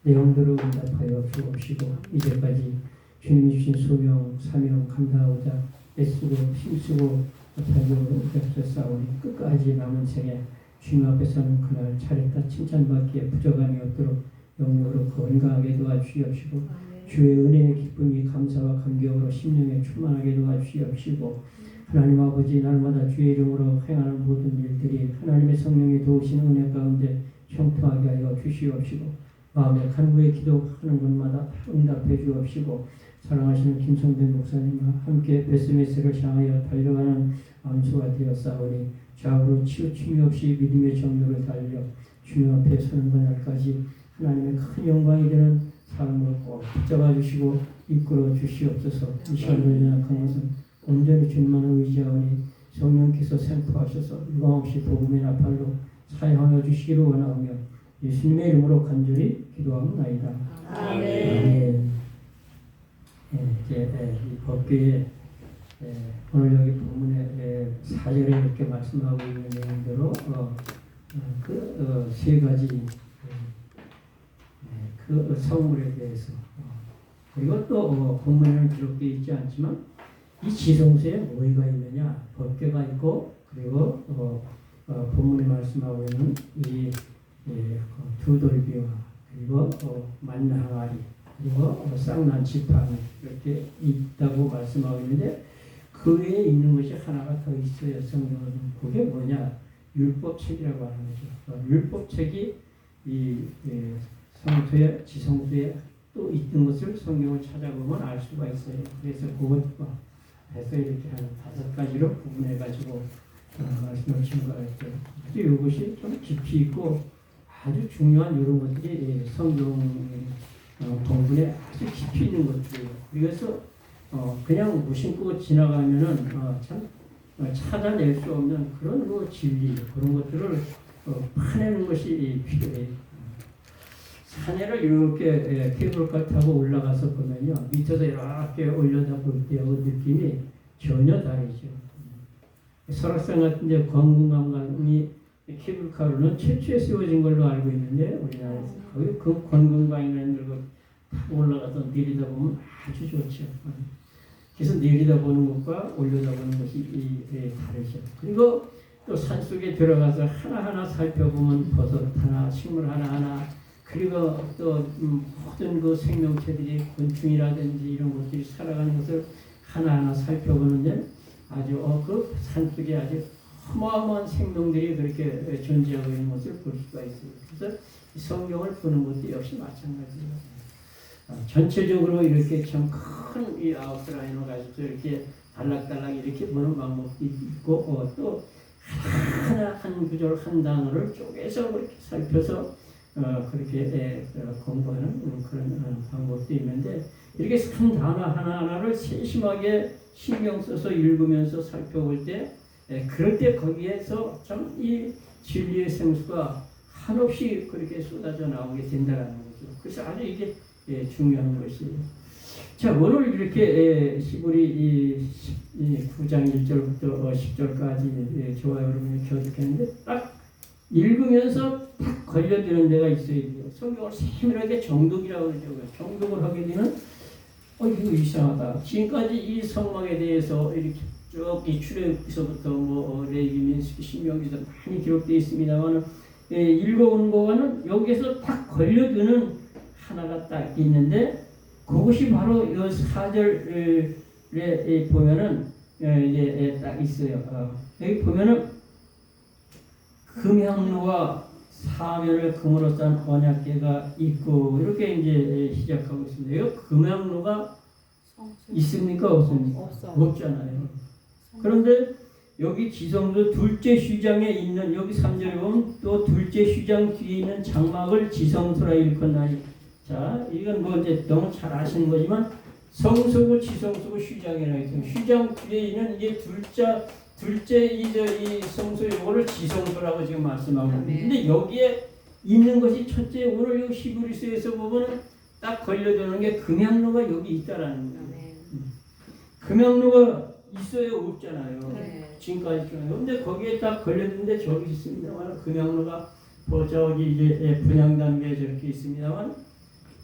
내용들을 응답하여 주옵시고 이제까지 주님이 주신 소명, 사명 감당하고자 애쓰고 힘쓰고 달려오는 하셨사오니 끝까지 남은 생에 주님 앞에서는 그날 잘했다 칭찬받기에 부족함이 없도록 영역으로 건강하게 도와주시옵시고 주의 은혜의 기쁨이 감사와 감격으로 심령에 충만하게 도와주시옵시고 하나님 아버지 날마다 주의 이름으로 행하는 모든 일들이 하나님의 성령이 도우시는 은혜 가운데 형통하게 하여 주시옵시고 마음의 간구에 기도하는 곳마다 응답해 주옵시고 사랑하시는 김성대 목사님과 함께 베스메스를 향하여 달려가는 암수가 되었사오니 좌우로 치우침이 없이 믿음의 정도를 달려 주님 앞에 서는 그날까지 하나님의 큰 영광이 되는 삶을 꼭 붙잡아 주시고 이끌어 주시옵소서. 이 시간을 연약한 것은 온전히 주님만을 의지하오니 성령께서 생포하셔서 유감없이 복음의 나팔로 사용하여 주시기를 원하오며 예수님의 이름으로 간절히 기도하옵나이다. 아멘. 이제 이 법궤에 오늘 여기 본문에 4절에 이렇게 말씀하고 있는 내용대로 그 세 가지 그 성물에 대해서 그리고 또 본문에는 기록되어 있지 않지만 이 지성소에 뭐가 있느냐 법궤가 있고 그리고 본문에 말씀하고 있는 이 두 돌비와 그리고 만나 항아리 그리고 쌍난 지팡이 이렇게 있다고 말씀하고 있는데 그 외에 있는 것이 하나가 더 있어요. 성경은 그게 뭐냐 율법책이라고 하는 거죠. 율법책이 이 성소에 지성소에 또 있던 것을 성경을 찾아보면 알 수가 있어요. 그래서 그것과 해서 이렇게 한 5가지로 구분해가지고 말씀을 증거했죠. 그래서 이것이 좀 깊이 있고 아주 중요한 이런 것들이 성경 본문에 아주 깊이 있는 것들이에요. 그래서 그냥 무심코 지나가면은 참 찾아낼 수 없는 그런 진리 그런 것들을 파내는 것이 필요해요. 산에를 이렇게 케이블카 타고 올라가서 보면요 밑에서 이렇게 올려다 볼 때하고 느낌이 전혀 다르죠. 설악산 같은 데 관공강이 케이블카로는 최초에 세워진 걸로 알고 있는데 우리나라에서 거기 그 관공강이라는 걸 타고 올라가서 내리다 보면 아주 좋죠. 그래서 내리다 보는 것과 올려다 보는 것이 다르죠. 그리고 또 산속에 들어가서 하나하나 살펴보면 버섯 하나, 식물 하나하나 그리고 또 모든 그 생명체들이 곤충이라든지 이런 것들이 살아가는 것을 하나하나 살펴보는데 아주 그 산속에 아주 어마어마한 생명들이 그렇게 존재하고 있는 것을 볼 수가 있어요. 그래서 성경을 보는 것도 역시 마찬가지예요. 전체적으로 이렇게 참 큰 이 아웃라인을 가지고 이렇게 달락달락 이렇게 보는 방법도 있고 또 하나 한 구절 한 단어를 쪼개서 그렇게 살펴서 그렇게 공부하는 그런 방법도 있는데 이렇게 한 단어 하나하나를 세심하게 신경 써서 읽으면서 살펴볼 때 그럴 때 거기에서 참 이 진리의 생수가 한없이 그렇게 쏟아져 나오게 된다는 거죠. 그래서 아주 이게 중요한 것이에요. 자, 오늘 이렇게 시부리 9장 1절부터 10절까지 저와 여러분이 교독했는데 딱 읽으면서 딱 걸려드는 데가 있어야 돼요. 성경을 세밀하게 정독이라고 그러죠. 정독을 하게 되면 이거 이상하다. 지금까지 이 성막에 대해서 이렇게 쭉 이 출애굽기서부터 레위기, 신명기서 많이 기록되어 있습니다만 읽어오는 거와는 여기에서 딱 걸려드는 하나가 딱 있는데 그것이 바로 이 4절에 보면은 이제 딱 있어요. 여기 보면은 금향로와 사면을 금으로 싼 언약궤가 있고 이렇게 이제 시작하고 있습니다. 여기 금향로가 있습니까? 없습니까? 없잖아요. 그런데 여기 지성소 둘째 휘장에 있는 여기 3절에 보면 또 둘째 휘장 뒤에 있는 장막을 지성소라 일컫나니 자 이건 뭐 이제 너무 잘 아시는 거지만 성소고 지성소고 휘장이라고 했어요. 휘장 뒤에 있는 이게 둘째 이 성소 이거를 지성소라고 지금 말씀하고 있는데 근데 여기에 있는 것이 첫째 오늘 이 히브리서에서 보면 딱 걸려드는 게 금향로가 여기 있다라는 거예요. 금향로가 있어요 없잖아요. 지금까지 그런데 거기에 딱 걸렸는데 저기 있습니다만 금향로가 저기 이제 분양 단계에 저렇게 있습니다만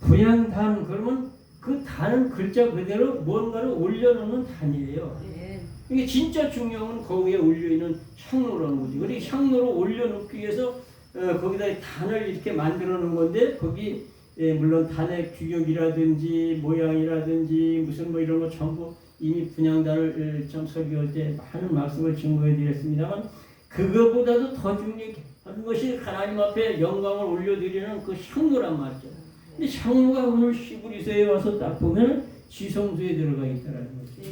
분향단 그러면 그 단은 글자 그대로 뭔가를 올려놓는 단이에요. 네. 이게 진짜 중요한 건 거기에 올려있는 향로라는 거지. 그리고 향로를 올려놓기 위해서 거기다 단을 이렇게 만들어 놓은 건데 거기 물론 단의 규격이라든지 모양이라든지 무슨 뭐 이런 거 전부 이미 분향단을 좀 설교할 때 많은 말씀을 증거해 드렸습니다만 그거보다도 더 중요한 것이 하나님 앞에 영광을 올려드리는 그 향로란 말이죠. 근데 향로가 오늘 히브리서에 와서 딱 보면 지성소에 들어가 있다는 거죠.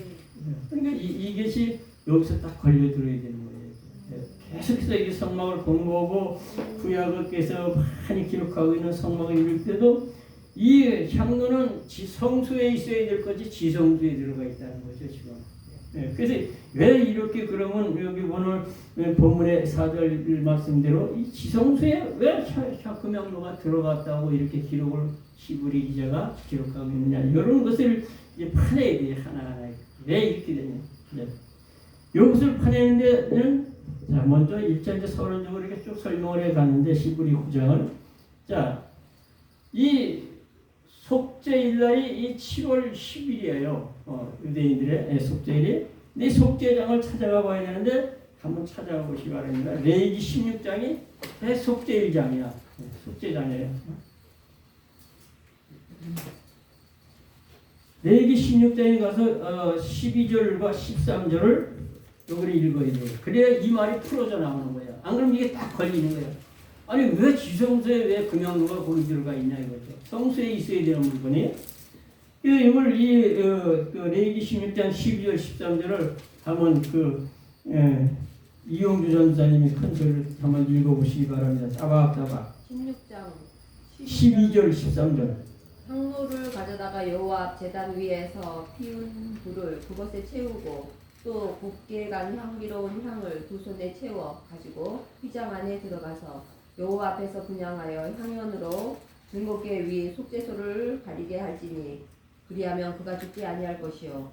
그러니까 이것이 여기서 딱 걸려 들어야 되는 거예요. 계속해서 이게 성막을 공부하고 구약에서 많이 기록하고 있는 성막을 읽을 때도 이 향로는 성소에 있어야 될 것이 지성소에 들어가 있다는 거죠 지금. 그래서 왜 이렇게 그러면 여기 오늘 본문의 4절 말씀대로 이 지성소에 왜 금향로가 들어갔다고 이렇게 기록을 히브리 기자가 기록하고 있느냐 이런 것을 이제 파내야 돼요 하나하나. 왜 이렇게 되냐. 이것을 파내는 데는 자 먼저 일단 이제 서론적으로 이렇게 쭉 설명을 해 갔는데 히브리 9장을 이 속죄일날이 이 7월 10일이에요. 유대인들의 속죄일이. 이 속죄장을 찾아가 봐야 되는데 한번 찾아가 보시기 바랍니다. 레위기 16장이 속죄일장이야. 속죄장이에요. 레위기 16장에 가서 12절과 13절을 여기를 읽어야 돼요. 그래야 이 말이 풀어져 나오는 거예요. 안 그러면 이게 딱 걸리는 거예요. 아니 왜 지성소에 왜 금향로가 거기 들어가 있냐 이거죠. 성소에 있어야 되는 물건이에요. 이걸 레위기 16장 12절 13절을 한번 이용주 전사님이 큰 소리를 한번 읽어보시기 바랍니다. 따박따박. 16장 12절 13절. 향로를 가져다가 여호와 앞 제단 위에서 피운 불을 그것에 채우고 또 곱게 간 향기로운 향을 두 손에 채워 가지고 휘장 안에 들어가서 여호와 앞에서 분향하여 향연으로 등곡계 위 속죄소를 가리게 할지니 그리하면 그가 죽지 아니할 것이요.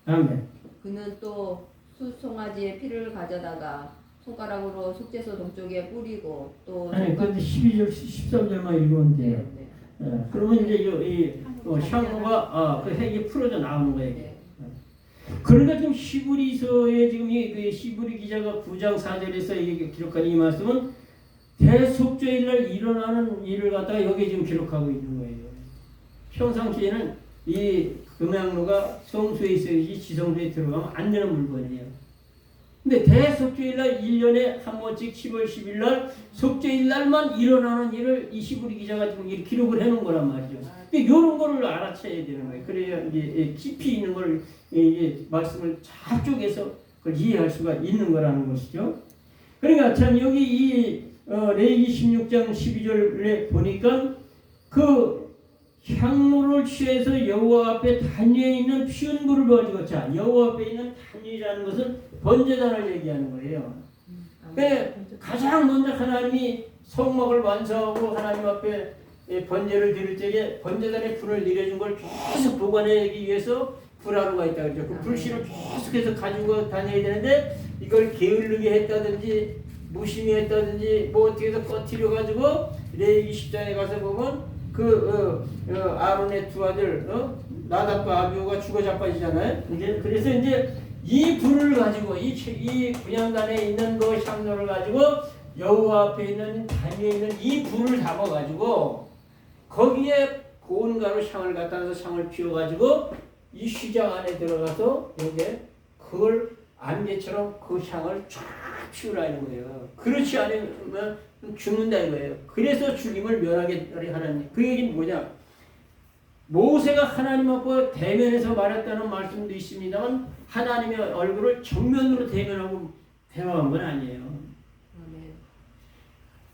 아멘. 그는 또 수송아지의 피를 가져다가 손가락으로 속죄소 동쪽에 뿌리고 또 아니 근데 12절 13절만 읽으면 돼요. 네. 그러면 이제 이 향로가 그 핵이 풀어져 나오는 거예요. 네. 그러니까 지금 히브리서에 지금 이 히브리 기자가 9장 4절에서 이게 기록한 이 말씀은 대속죄일날 일어나는 일을 갖다가 여기 지금 기록하고 있는 거예요. 평상시에는 이 금향로가 성소에 있어야지 지성소에 들어가면 안 되는 물건이에요. 근데 대속죄일날 1년에 한 번씩 10월 10일날 속죄일날만 일어나는 일을 이 히브리 기자가 지금 기록을 해놓은 거란 말이죠. 이런 거를 알아채야 되는 거예요. 그래야 이제 깊이 있는 걸 이제 말씀을 잘 쪼개서 그걸 이해할 수가 있는 거라는 것이죠. 그러니까 참 여기 이 레위기 16장 12절에 보니까 그 향로를 취해서 여호와 앞에 단위에 있는 피운 불을 가지고 자 여호와 앞에 있는 단위라는 것은 번제단을 얘기하는 거예요. 그러니까 가장 먼저 하나님이 성막을 완성하고 하나님 앞에 번제를 드릴 때에 번제단에 불을 내려준 걸 계속 보관하기 위해서 불화로가 있다 그러죠. 그 불씨를 계속해서 가지고 다녀야 되는데 이걸 게을르게 했다든지 무심히 했다든지 뭐 어떻게 해서 꺼트려 가지고 레위기 10장에 가서 보면 아론의 두 아들 나답과 아비후가 죽어 자빠지잖아요. 그래서 이제 이 불을 가지고 이 분향단에 있는 그 향로를 가지고 여호와 앞에 있는 단위에 있는 이 불을 잡아 가지고 거기에 고운 가루 향을 갖다 놔서 향을 피워 가지고 이 휘장 안에 들어가서 여기에 그걸 안개처럼 그 향을 쫙 피우라는 거예요. 그렇지 않으면 죽는다 이거예요. 그래서 죽임을 면하게 하라는 그 얘기는 뭐냐? 모세가 하나님 앞에 대면해서 말했다는 말씀도 있습니다만 하나님의 얼굴을 정면으로 대면하고 대화한 건 아니에요.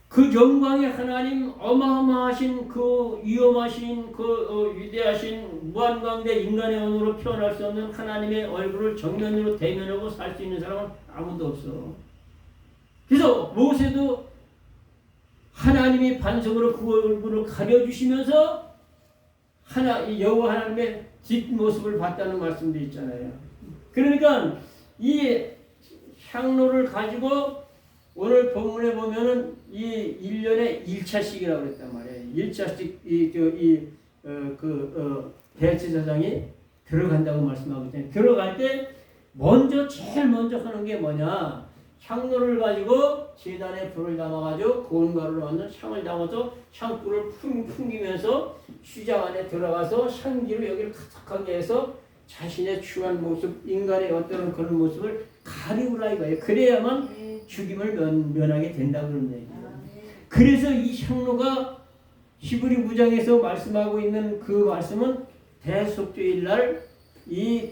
그 영광의 하나님 어마어마하신 그 위엄하신 그 위대하신 무한광대 인간의 언어로 표현할 수 없는 하나님의 얼굴을 정면으로 대면하고 살 수 있는 사람은 아무도 없어. 그래서 모세도 하나님이 반석으로 그 얼굴을 가려주시면서 여호와 하나님의 뒷모습을 봤다는 말씀도 있잖아요. 그러니까 이 향로를 가지고 오늘 본문에 보면은 이 1년에 1차씩이라고 그랬단 말이에요. 1차씩 대제사장이 들어간다고 말씀하고 있잖아요. 들어갈 때 제일 먼저 하는 게 뭐냐? 향로를 가지고 제단에 불을 담아가지고 고운 가루로 만든 향을 담아서 향불을 풍기면서 휘장 안에 들어가서 향기로 여기를 가득하게 해서 자신의 추한 모습, 인간의 어떤 그런 모습을 가리우라 이거예요. 그래야만 죽임을 면하게 된다고 그런 얘기예요. 그래서 이 향로가 히브리 9장에서 말씀하고 있는 그 말씀은 대속죄일 날 이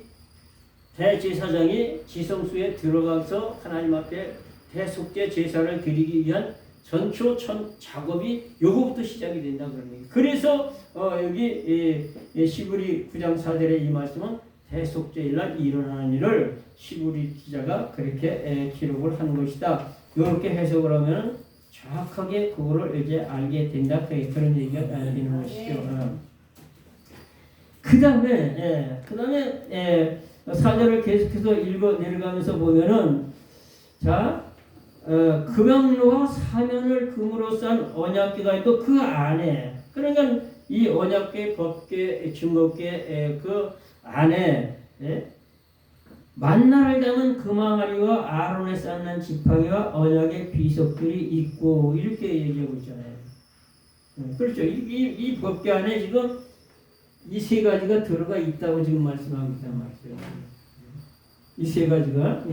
대제사장이 지성소에 들어가서 하나님 앞에 대속죄 제사를 드리기 위한 전초 작업이 요거부터 시작이 된다 그런 얘기. 그래서 여기 히브리 9장 4절의 이 말씀은 대속죄일 날 일어나는 일을 히브리 기자가 그렇게 기록을 한 것이다. 이렇게 해석을 하면 정확하게 그거를 이제 알게 된다. 그런 얘기가 되는 것이죠. 그 다음에 4절을 계속해서 읽어 내려가면서 보면은 금양로와 사면을 금으로 싼 언약궤가 있고 그 안에 그러니까 이 언약궤, 법궤, 증거궤 그 안에 만나를 담은 금항아리와 아론에 쌓는 지팡이와 언약의 비석들이 있고 이렇게 얘기하고 있잖아요. 그렇죠. 이 법궤 안에 지금 이 세 가지가 들어가 있다고 지금 말씀하고 있단 말이죠. 이 세 가지가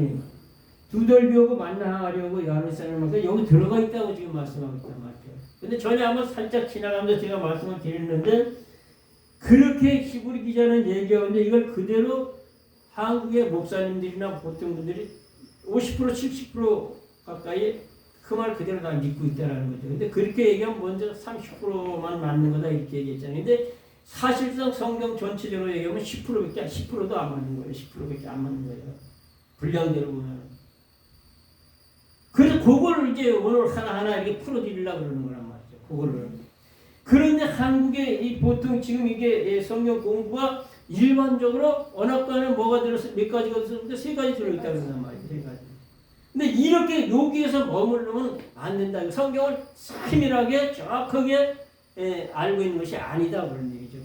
두덜비하고 만나하려고 아론에 쌓는 만큼 여기 들어가 있다고 지금 말씀하고 있단 말이죠. 근데 전에 한번 살짝 지나가면서 제가 말씀을 드렸는데 그렇게 히브리 기자는 얘기하는데 이걸 그대로 한국의 목사님들이나 보통 분들이 50% 70% 가까이 그 말 그대로 다 믿고 있다는 거죠. 근데 그렇게 얘기하면 먼저 30%만 맞는 거다 이렇게 얘기했잖아요. 근데 사실상 성경 전체적으로 얘기하면 10%도 안 맞는 거예요. 10%밖에 안 맞는 거예요. 분량대로 보면. 그래서 그걸 이제 오늘 하나하나 이렇게 풀어드리려고 그러는 거란 말이죠. 그거를. 그런데 한국에 보통 지금 이게 성경 공부가 일반적으로 언약관에 뭐가 들어서 몇 가지가 들어있는데 세 가지 들어있다고 그런단 말이에요. 세 가지. 근데 이렇게 여기에서 머무르면 안 된다. 성경을 세밀하게 정확하게 알고 있는 것이 아니다 그런 얘기죠.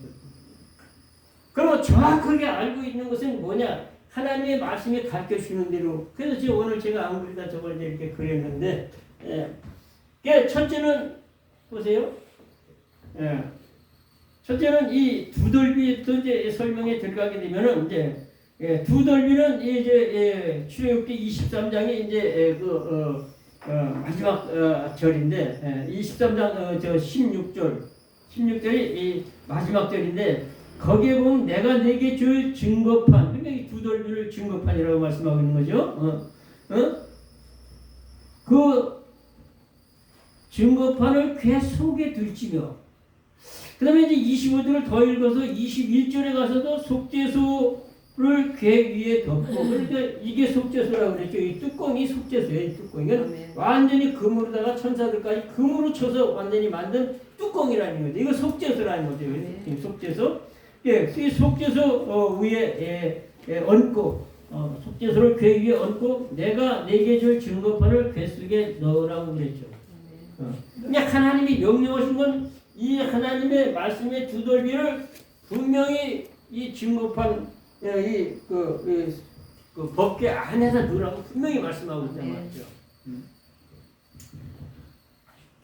그러면 정확하게 알고 있는 것은 뭐냐? 하나님의 말씀이 가르쳐 주는 대로. 그래서 지금 오늘 제가 안 그리다 저걸 이렇게 그렸는데, 첫째는 보세요. 첫째는 이 두덜비부터 이제 설명에 들어가게 되면은 이제 두덜비는 이제 출애굽기 23장이 이제 마지막 절인데 23장 16절이 이 마지막 절인데 거기에 보면 내가 내게 줄 증거판 그러니까 이 두덜비를 증거판이라고 말씀하고 있는 거죠. 그 증거판을 궤 속에 들치며 그 다음에 이제 25절을 더 읽어서 21절에 가서도 속죄소를 궤 위에 덮고 그러니까 이게 속죄소라고 그랬죠. 이 뚜껑이 속죄소예요. 이 뚜껑이 완전히 금으로다가 천사들까지 금으로 쳐서 완전히 만든 뚜껑이라는 거죠. 이거 속죄소라는 거죠. 속죄소. 이 속죄소 위에 얹고 속죄소를 궤 위에 얹고 내가 내게 줄 증거판을 궤 속에 넣으라고 그랬죠. 그냥 하나님이 명령하신 건 이 하나님의 말씀의 두덜비를 분명히 이 증거판 그 법궤 안에서 넣으라고 분명히 말씀하고 있단 말이죠.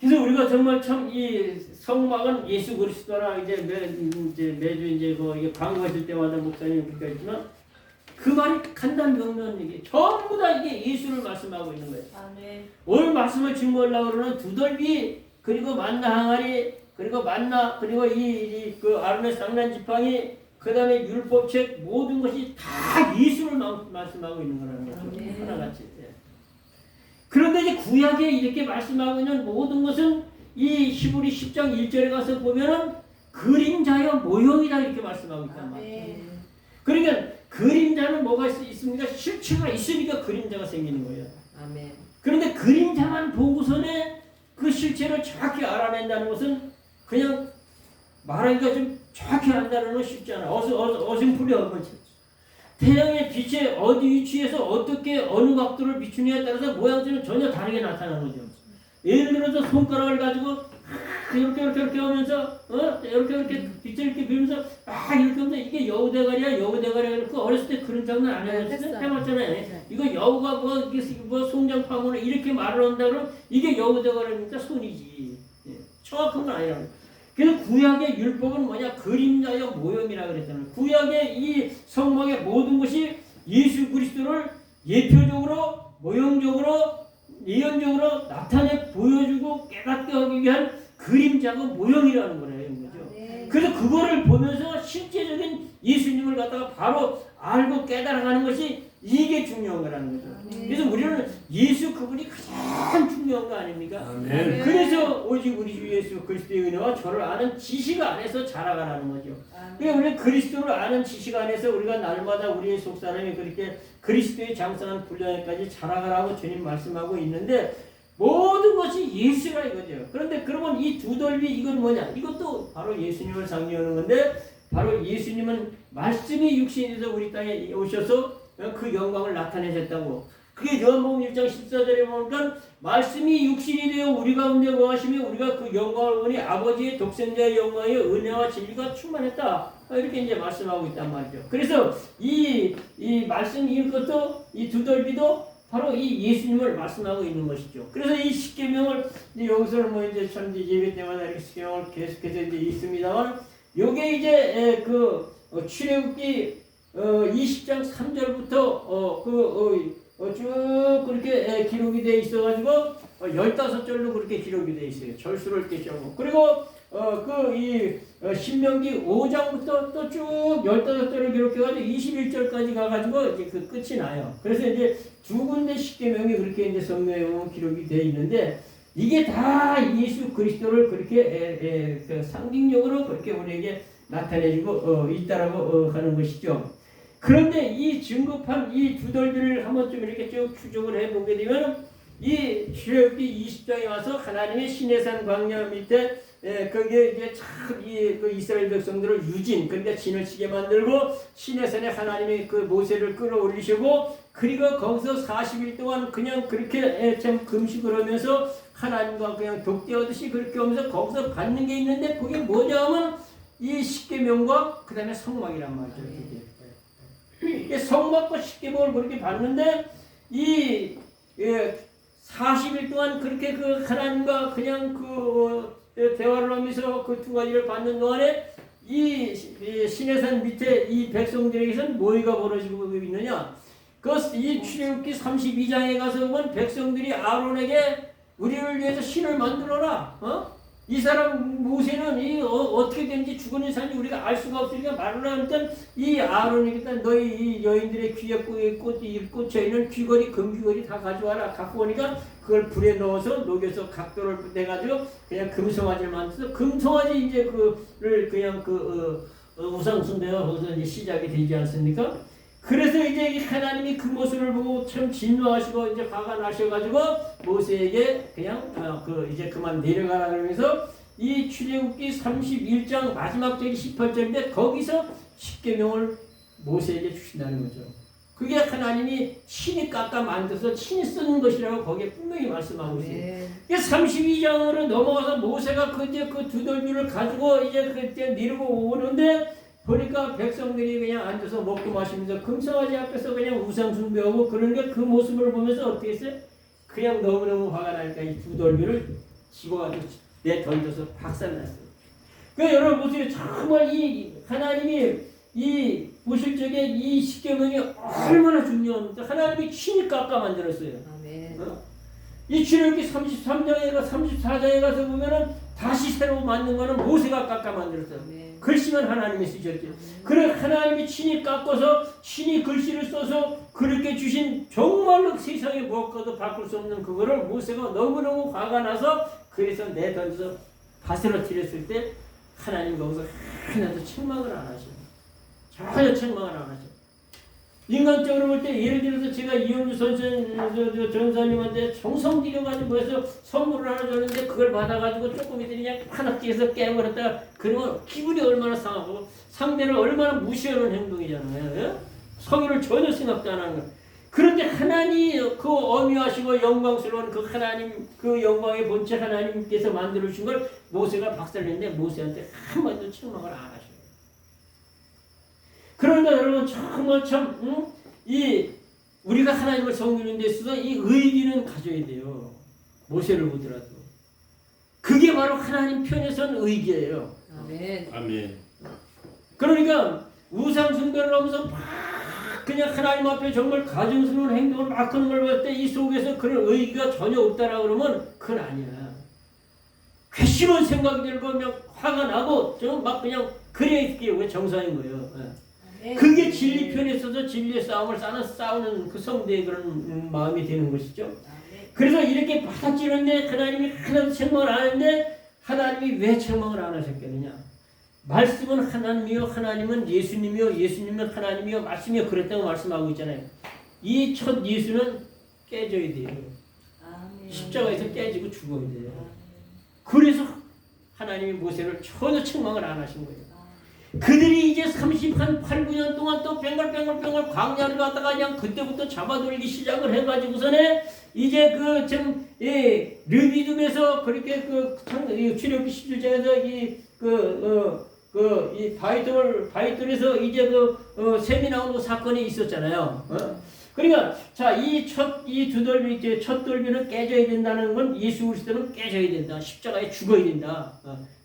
그래서 우리가 정말 참 이 성막은 예수 그리스도라 이제 매주 이제 이게 광고하실 때마다 목사님 그렇게 했지만 그 말이 간단 명료한 얘기. 전부 다 이게 예수를 말씀하고 있는 거예요. 오늘 말씀을 증거하려고 그러는 두덜비 그리고 만나 항아리 그리고 만나 그리고 그 아론의 상난 지팡이 그 다음에 율법책 모든 것이 다 예수를 말씀하고 있는 거라는 거죠. 하나같이. 그런데 이제 구약에 이렇게 말씀하고 있는 모든 것은 이 히브리 10장 1절에 가서 보면은 그림자여 모형이다 이렇게 말씀하고 있단 말이에요. 그러니까 그림자는 뭐가 있습니까? 실체가 있으니까 그림자가 생기는 거예요. 그런데 그림자만 보고서는 그 실체를 정확히 알아낸다는 것은 그냥 말하기가 좀 정확히 안다는 건 쉽지 않아. 어슴푸려. 태양의 빛에 어디 위치에서 어떻게 어느 각도를 비추느냐에 따라서 모양새는 전혀 다르게 나타나는 거죠. 예를 들어서 손가락을 가지고 이렇게 하면서 이렇게 빗을 이렇게 밀면서 막 이렇게 하면서 이게 여우대가리야 그 어렸을 때 그런 장난 안 해봤어요? 해봤잖아요. 네. 이거 여우가 뭐 송장파문을 이렇게 말을 한다 그러면 이게 여우대가리니까 손이지. 예, 정확한 건 아니라고. 그래서 구약의 율법은 뭐냐? 그림자의 모형이라 그랬잖아요. 구약의 이 성막의 모든 것이 예수 그리스도를 예표적으로 모형적으로 예언적으로 나타내 보여주고 깨닫게 하기 위한 그림자고 모형이라는 거예요. 그죠? 네. 그래서 그거를 보면서 실제적인 예수님을 갖다가 바로 알고 깨달아가는 것이 이게 중요한 거라는 거죠. 네. 그래서 우리는 예수 그분이 가장 중요한 거 아닙니까? 아멘. 그래서 오직 우리 주 예수 그리스도의 은혜와 저를 아는 지식 안에서 자라가라는 거죠. 그러니까 우리 그리스도를 아는 지식 안에서 우리가 날마다 우리의 속사람이 그렇게 그리스도의 장성한 분량에까지 자라가라고 주님 말씀하고 있는데 모든 것이 예수라 이거죠. 그런데 그러면 이 두 돌비 이건 뭐냐? 이것도 바로 예수님을 상징하는 건데 바로 예수님은 말씀이 육신이 돼서 우리 땅에 오셔서 그 영광을 나타내셨다고. 그게 요한복음 1장 14절에 보니까 말씀이 육신이 되어 우리 가운데 거하시며 우리가 그 영광을 보니 아버지의 독생자의 영광의 은혜와 진리가 충만했다. 이렇게 이제 말씀하고 있단 말이죠. 그래서 이 말씀 이것도 이 두 돌비도 바로 이 예수님을 말씀하고 있는 것이죠. 그래서 이 십계명을 여기서는 뭐 이제 참 예배 때마다 이렇게 십계명을 계속해서 이제 있습니다만 요게 이제 출애굽기 20장 3절부터 쭉 그렇게 기록이 되어 있어가지고 15절로 그렇게 기록이 되어 있어요. 절수를 이렇게 적고 그리고 신명기 5장부터 또 쭉 15절을 기록해가지고 21절까지 가가지고 이제 그 끝이 나요. 그래서 이제 두 군데 십계명이 그렇게 이제 성경에 보면 기록이 되어 있는데 이게 다 예수 그리스도를 그렇게 상징적으로 그렇게 우리에게 나타내주고 있다라고 하는 것이죠. 그런데 이 증거판 이 두 돌비를 한번 좀 이렇게 쭉 추적을 해보게 되면 이 출애굽기 20장에 와서 하나님의 시내산 광야 밑에 거기에 이제 그 이스라엘 백성들을 유진 그러니까 진을 치게 만들고 시내산에 하나님이 그 모세를 끌어올리시고 그리고 거기서 40일 동안 그냥 그렇게 참 금식을 하면서 하나님과 그냥 독대하듯이 그렇게 하면서 거기서 받는 게 있는데 그게 뭐냐면 이 십계명과 그 다음에 성막이란 말이죠. 이게 성막과 십계명을 그렇게 받는데 이 40일 동안 그렇게 그 하나님과 그냥 대화를 하면서 그 두 가지를 받는 동안에 이 시내산 밑에 이 백성들에게서는 뭐가 벌어지고 있느냐? 이 출애굽기 32장에 가서 보면 백성들이 아론에게 우리를 위해서 신을 만들어라. 이 사람 모세는 어떻게 된지 죽은 산지 우리가 알 수가 없으니까 말을 하니까 이 아론이 너희 이 여인들의 귀에 꽂혀 있는 귀걸이 금귀걸이 다 가져와라. 갖고 오니까 그걸 불에 넣어서 녹여서 각도를 내가지고 그냥 금송아지를 만들어서 금송아지 이제 그를 그냥 우상 숭배가 거기서 이제 시작이 되지 않습니까? 그래서 이제 하나님이 그 모습을 보고 참 진노하시고 이제 화가 나셔가지고 모세에게 그냥 이제 그만 내려가라 그러면서 이 출애굽기 31장 마지막 절이 18절인데 거기서 십계명을 모세에게 주신다는 거죠. 그게 하나님이 친히 깎아 만들어서 친히 쓰는 것이라고 거기에 분명히 말씀하고 있어요. 32장으로 넘어가서 모세가 그 두 돌비를 가지고 이제 그때 내리고 오는데 보니까 백성들이 그냥 앉아서 먹고 마시면서 금송아지 앞에서 그냥 우상 숭배하고 그러는데 그 모습을 보면서 어떻게 했어요? 그냥 너무너무 화가 나니까 이 두 돌비를 집어가지고 내던져서 박살났어요. 그러니까 여러분 보세요. 정말 이 하나님이 이 보실 적에 이 십계명이 얼마나 중요합니까? 하나님이 친히 깎아 만들었어요. 아멘. 이 출애굽기 34장에 가서 보면은 다시 새로 만든 거는 모세가 깎아 만들었어요. 글씨만 하나님이 쓰셨죠. 그래 하나님이 친히 깎아서 친히 글씨를 써서 그렇게 주신 정말로 세상에 무엇과도 바꿀 수 없는 그거를 모세가 너무너무 화가 나서 그래서 내던져서 밭으로 들였을 때 하나님 거기서 하나도 책망을 안 하셔. 전혀 책망을 안 하죠. 인간적으로 볼 때 예를 들어서 제가 이현주 전사님한테 정성 들여가지고 해서 선물을 하나 줬는데 그걸 받아가지고 조금 있더니 그냥 하나씩에서 깨버렸다가 그러면 기분이 얼마나 상하고 상대를 얼마나 무시하는 행동이잖아요. 성의를 전혀 생각도 안 하는 거예요. 그런데 하나님 그 어미하시고 영광스러운 그 하나님 그 영광의 본체 하나님께서 만들어 주신 걸 모세가 박살냈는데 모세한테 한 번도 책망을 안 하셔요. 그러니까 여러분 정말 참 이 우리가 하나님을 섬기는 데 있어서 이 의리는 가져야 돼요. 모세를 보더라도 그게 바로 하나님 편에 선 의기예요. 아멘. 아멘. 그러니까 우상 숭배를 하면서 막 그냥 하나님 앞에 정말 가증스러운 행동을 막 하는 걸 볼 때 이 속에서 그런 의기가 전혀 없다라 그러면 그건 아니야. 괘씸한 생각이 들고 그냥 화가 나고 좀 막 그냥 그래 있게 정상인 거예요. 그게 진리 편에 있어서 진리의 싸움을 싸우는 그 성도의 그런 마음이 되는 것이죠. 그래서 이렇게 받아치는데 하나님이 하나도 책망을 안 하는데 하나님이 왜 책망을 안 하셨겠느냐? 말씀은 하나님이요 하나님은 예수님이요 예수님은 하나님이요 말씀이요 그랬다고 말씀하고 있잖아요. 이 첫 예수는 깨져야 돼요. 십자가에서 깨지고 죽어야 돼요. 그래서 하나님이 모세를 전혀 책망을 안 하신 거예요. 그들이 이제 8, 9년 동안 또 뱅글뱅글 광야를 갔다가 그냥 그때부터 잡아들기 시작을 해가지고서는 이제 그 좀 르비둠에서 그렇게 그 출애굽기 17장에서 이 바이돌에서 이제 샘이 나오는 사건이 있었잖아요. 그러니까 이 두 돌비 이제 첫 돌비는 깨져야 된다는 건 예수 그리스도는 깨져야 된다. 십자가에 죽어야 된다.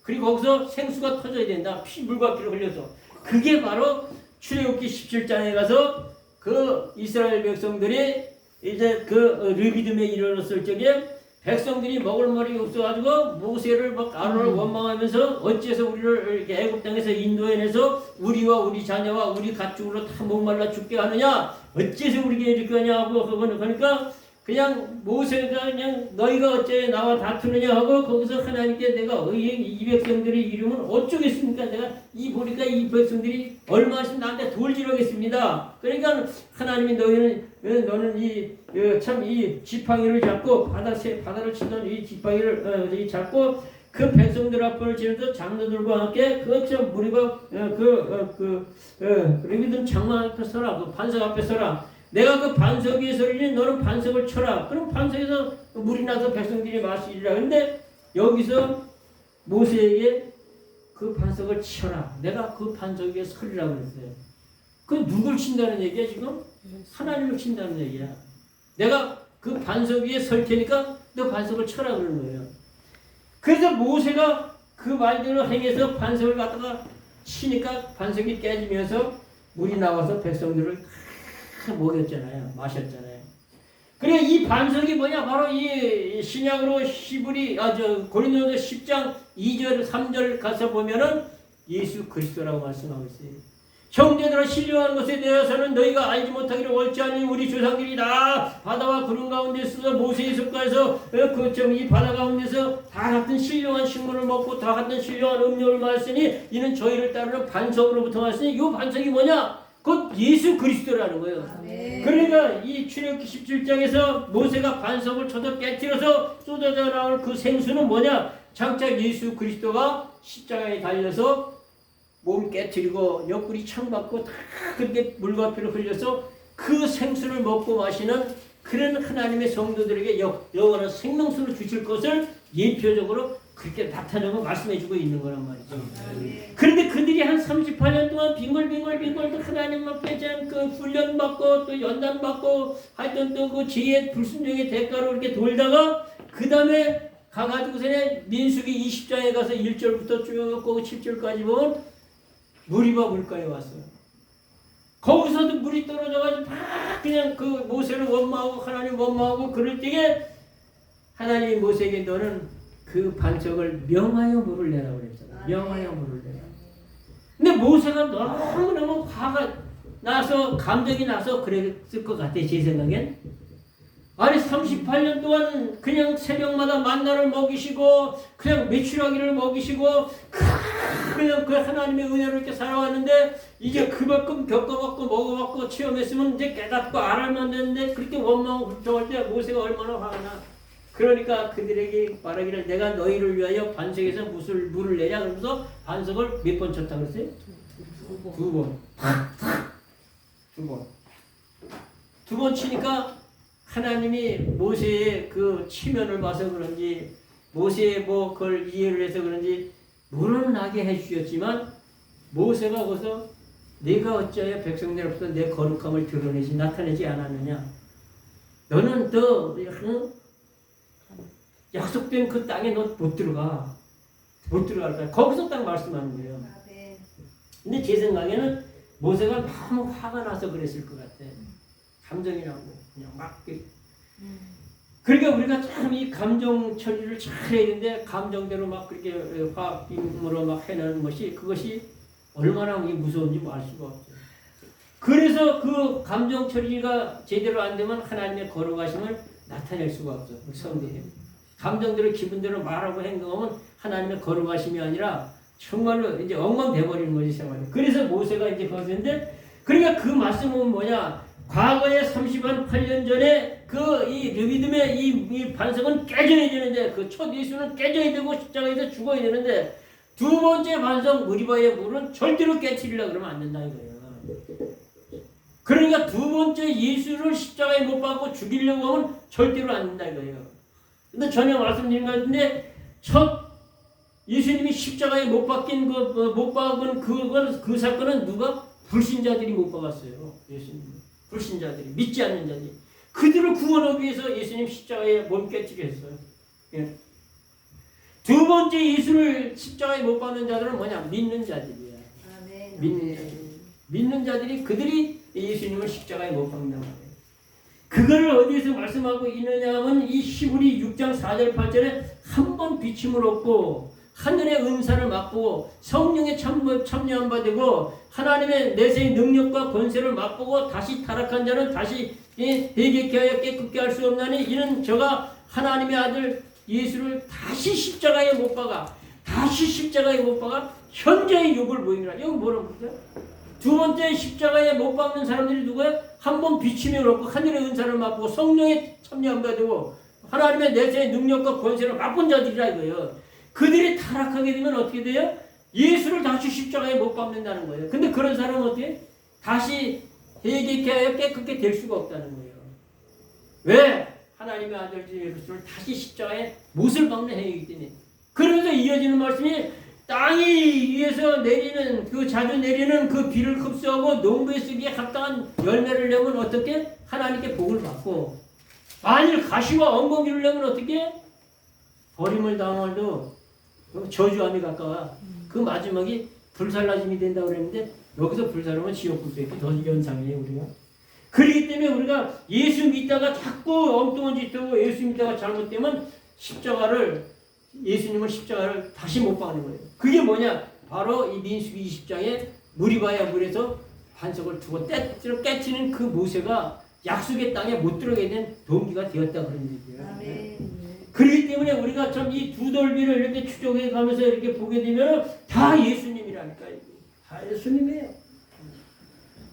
그리고 거기서 생수가 터져야 된다. 물과 피를 흘려서. 그게 바로 출애굽기 17장에 가서 그 이스라엘 백성들이 이제 그 르비딤에 이르렀을 적에 백성들이 먹을 머리 없어가지고 모세를 막 아론을 원망하면서 어째서 우리를 이렇게 애굽 땅에서 인도해내서 우리와 우리 자녀와 우리 가축으로 다 목말라 죽게 하느냐 어째서 우리에게 이렇게 하냐 하고 그러니까 그냥 모세가 그냥 너희가 어째 나와 다투느냐 하고 거기서 하나님께 내가 이 백성들의 이름은 어쩌겠습니까? 내가 보니까 이 백성들이 얼마나 나한테 돌질하겠습니다. 그러니까 하나님이 너는 이 지팡이를 잡고 바다를 치던 이 지팡이를 잡고 그 백성들 앞을 지면서 장로들과 함께 그처럼 무리가 레위든 장막 앞에 서라 그 반석 앞에 서라. 내가 그 반석 위에 서리니 너는 반석을 쳐라. 그럼 반석에서 물이 나서 백성들이 마시리라. 근데 여기서 모세에게 그 반석을 쳐라. 내가 그 반석 위에 서리라고 그랬어요. 그 누굴 친다는 얘기야 지금? 하나님을 친다는 얘기야. 내가 그 반석 위에 설 테니까 너 반석을 쳐라 그러는 거예요. 그래서 모세가 그 말대로 행해서 반석을 갖다가 치니까 반석이 깨지면서 물이 나와서 백성들을 먹였잖아요. 마셨잖아요. 그래 이 반석이 뭐냐? 바로 이 신약으로 고린도서 10장 2절 3절 가서 보면은 예수 그리스도라고 말씀하고 있어요. 형제들아 신령한 것에 대해서는 너희가 알지 못하기를 옳지 않은 우리 조상들이 다 바다와 구름 가운데 있어서 모세의 습가에서 이 바다 가운데서 다 같은 신령한 식물을 먹고 다 같은 신령한 음료를 마셨으니 이는 저희를 따르는 반석으로부터 왔으니 이 반석이 뭐냐? 곧 예수 그리스도라는 거예요. 아멘. 그러니까 이 출애굽기 17장에서 모세가 반석을 쳐서 깨뜨려서 쏟아져 나올 그 생수는 뭐냐? 장차 예수 그리스도가 십자가에 달려서 몸 깨뜨리고 옆구리 창받고 다 그렇게 물과 피를 흘려서 그 생수를 먹고 마시는 그런 하나님의 성도들에게 영원한 생명수를 주실 것을 예표적으로 그렇게 나타내고 말씀해주고 있는 거란 말이죠. 그런데 그들이 한 38년 동안 빙글빙글 또 하나님 앞에 그 훈련받고 또 연단받고 하여튼 또 그 죄의 불순종의 대가로 이렇게 돌다가 그 다음에 가가지고서는 민수기 20장에 가서 1절부터 쭉 보고 7절까지 보면 무리바 물가에 왔어요. 거기서도 물이 떨어져가지고 다 그냥 그 모세를 원망하고 하나님 원망하고 그럴 때에 하나님이 모세에게 너는 그 반석을 명하여 물을 내라고 그랬잖아. 명하여 물을 내라. 근데 모세가 너무너무 화가 나서 감정이 나서 그랬을 것 같아 제 생각엔. 아니 38년 동안 그냥 새벽마다 만나를 먹이시고 그냥 메추라기를 먹이시고 그냥 그 하나님의 은혜로 이렇게 살아왔는데 이제 그만큼 겪어봤고 먹어봤고 체험했으면 이제 깨닫고 알아면 되는데 그렇게 원망하고 걱정할 때 모세가 얼마나 화가 나. 그러니까 그들에게 말하기를 내가 너희를 위하여 반석에서 물을 내냐 그러면서 반석을 몇 번 쳤다 그랬어요? 두 번. 두 번 치니까 하나님이 모세의 그 치면을 봐서 그런지 모세의 뭐 그걸 이해를 해서 그런지 물은 나게 해주셨지만 모세가 거기서 네가 어찌하여 백성들 앞에서 내 거룩함을 드러내지 나타내지 않았느냐. 너는 더 약속된 그 땅에 너 못 들어가. 못 들어갈 거야. 거기서 딱 말씀하는 거예요. 아멘. 근데 제 생각에는 모세가 너무 화가 나서 그랬을 것 같아. 감정이 나고 그냥 막. 그러니까 우리가 참 이 감정 처리를 잘 해야 되는데 감정대로 막 그렇게 화학으로 막 해내는 것이 그것이 얼마나 무서운지 알 수가 없어요. 그래서 그 감정 처리가 제대로 안 되면 하나님의 거룩하심을 나타낼 수가 없어. 성경에 감정대로 기분대로 말하고 행동하면 하나님의 거룩하심이 아니라 정말로 이제 엉망돼버리는 거지 생활이. 그래서 모세가 이제 거기서인데 그러니까 그 말씀은 뭐냐? 과거에 38년 전에 그 이 르비딤의 이 반석은 깨져야 되는데 그 첫 예수는 깨져야 되고 십자가에서 죽어야 되는데 두 번째 반석 무리바의 물은 절대로 깨트리려고 그러면 안 된다 이거예요. 그러니까 두 번째 예수를 십자가에 못 박고 죽이려고 하면 절대로 안 된다 이거예요. 근데 전에 말씀드린 것 같은데 첫 예수님이 십자가에 못 박힌 못 박은 그 사건은 누가? 불신자들이 못 박았어요. 예수님. 불신자들이 믿지 않는 자들이 그들을 구원하기 위해서 예수님 십자가에 몸 깨뜨리게 했어요. 예. 두 번째 예수를 십자가에 못 박는 자들은 뭐냐? 믿는 자들이야. 아멘. 믿는 자들. 믿는 자들이 그들이 예수님을 십자가에 못 박는단 말이에요. 그거를 어디에서 말씀하고 있느냐 하면 이 히브리 6장 4절 8절에 한 번 비침을 얻고 하늘의 은사를 맛보고 성령의 참여한 바 되고 하나님의 내세의 능력과 권세를 맛보고 다시 타락한 자는 다시 회개케 하여 깨끗게 할 수 없나니 이는 저가 하나님의 아들 예수를 다시 십자가에 못 박아 현재의 욕을 보이니라. 이건 뭐라고 그러죠? 두 번째 십자가에 못 박는 사람들이 누구예요? 한 번 비침을 얻고 하늘의 은사를 맛보고 성령에 참여한 바 되고 하나님의 내세의 능력과 권세를 맛본 자들이라 이거예요. 그들이 타락하게 되면 어떻게 돼요? 예수를 다시 십자가에 못 박는다는 거예요. 근데 그런 사람은 어떻게? 다시 회개케 하여 깨끗게 될 수가 없다는 거예요. 왜? 하나님의 아들 예수를 다시 십자가에 못을 박는 행위이기 때문에. 그러면서 이어지는 말씀이 땅 위에서 내리는 그 자주 내리는 그 비를 흡수하고 농부에 쓰기에 합당한 열매를 내면 어떻게? 하나님께 복을 받고 만일 가시와 엉겅퀴를 내면 어떻게? 버림을 당할도 저주함이 가까워. 그 마지막이 불살라짐이 된다고 그랬는데 여기서 불살라면 지옥불배기 더 연상이에요 우리가. 그렇기 때문에 우리가 예수 믿다가 자꾸 엉뚱한 짓 하고 예수 믿다가 잘못되면 예수님을 십자가를 다시 못 박는 거예요. 그게 뭐냐? 바로 이 민수기 20장에 무리바야 물에서 반석을 두고 깨치는 그 모세가 약속의 땅에 못 들어가게 된 동기가 되었다 그런 얘기예요. 아멘. 그렇기 때문에 우리가 참 이 두 돌비를 이렇게 추적해 가면서 이렇게 보게 되면 다 예수님이라니까. 다 예수님이에요.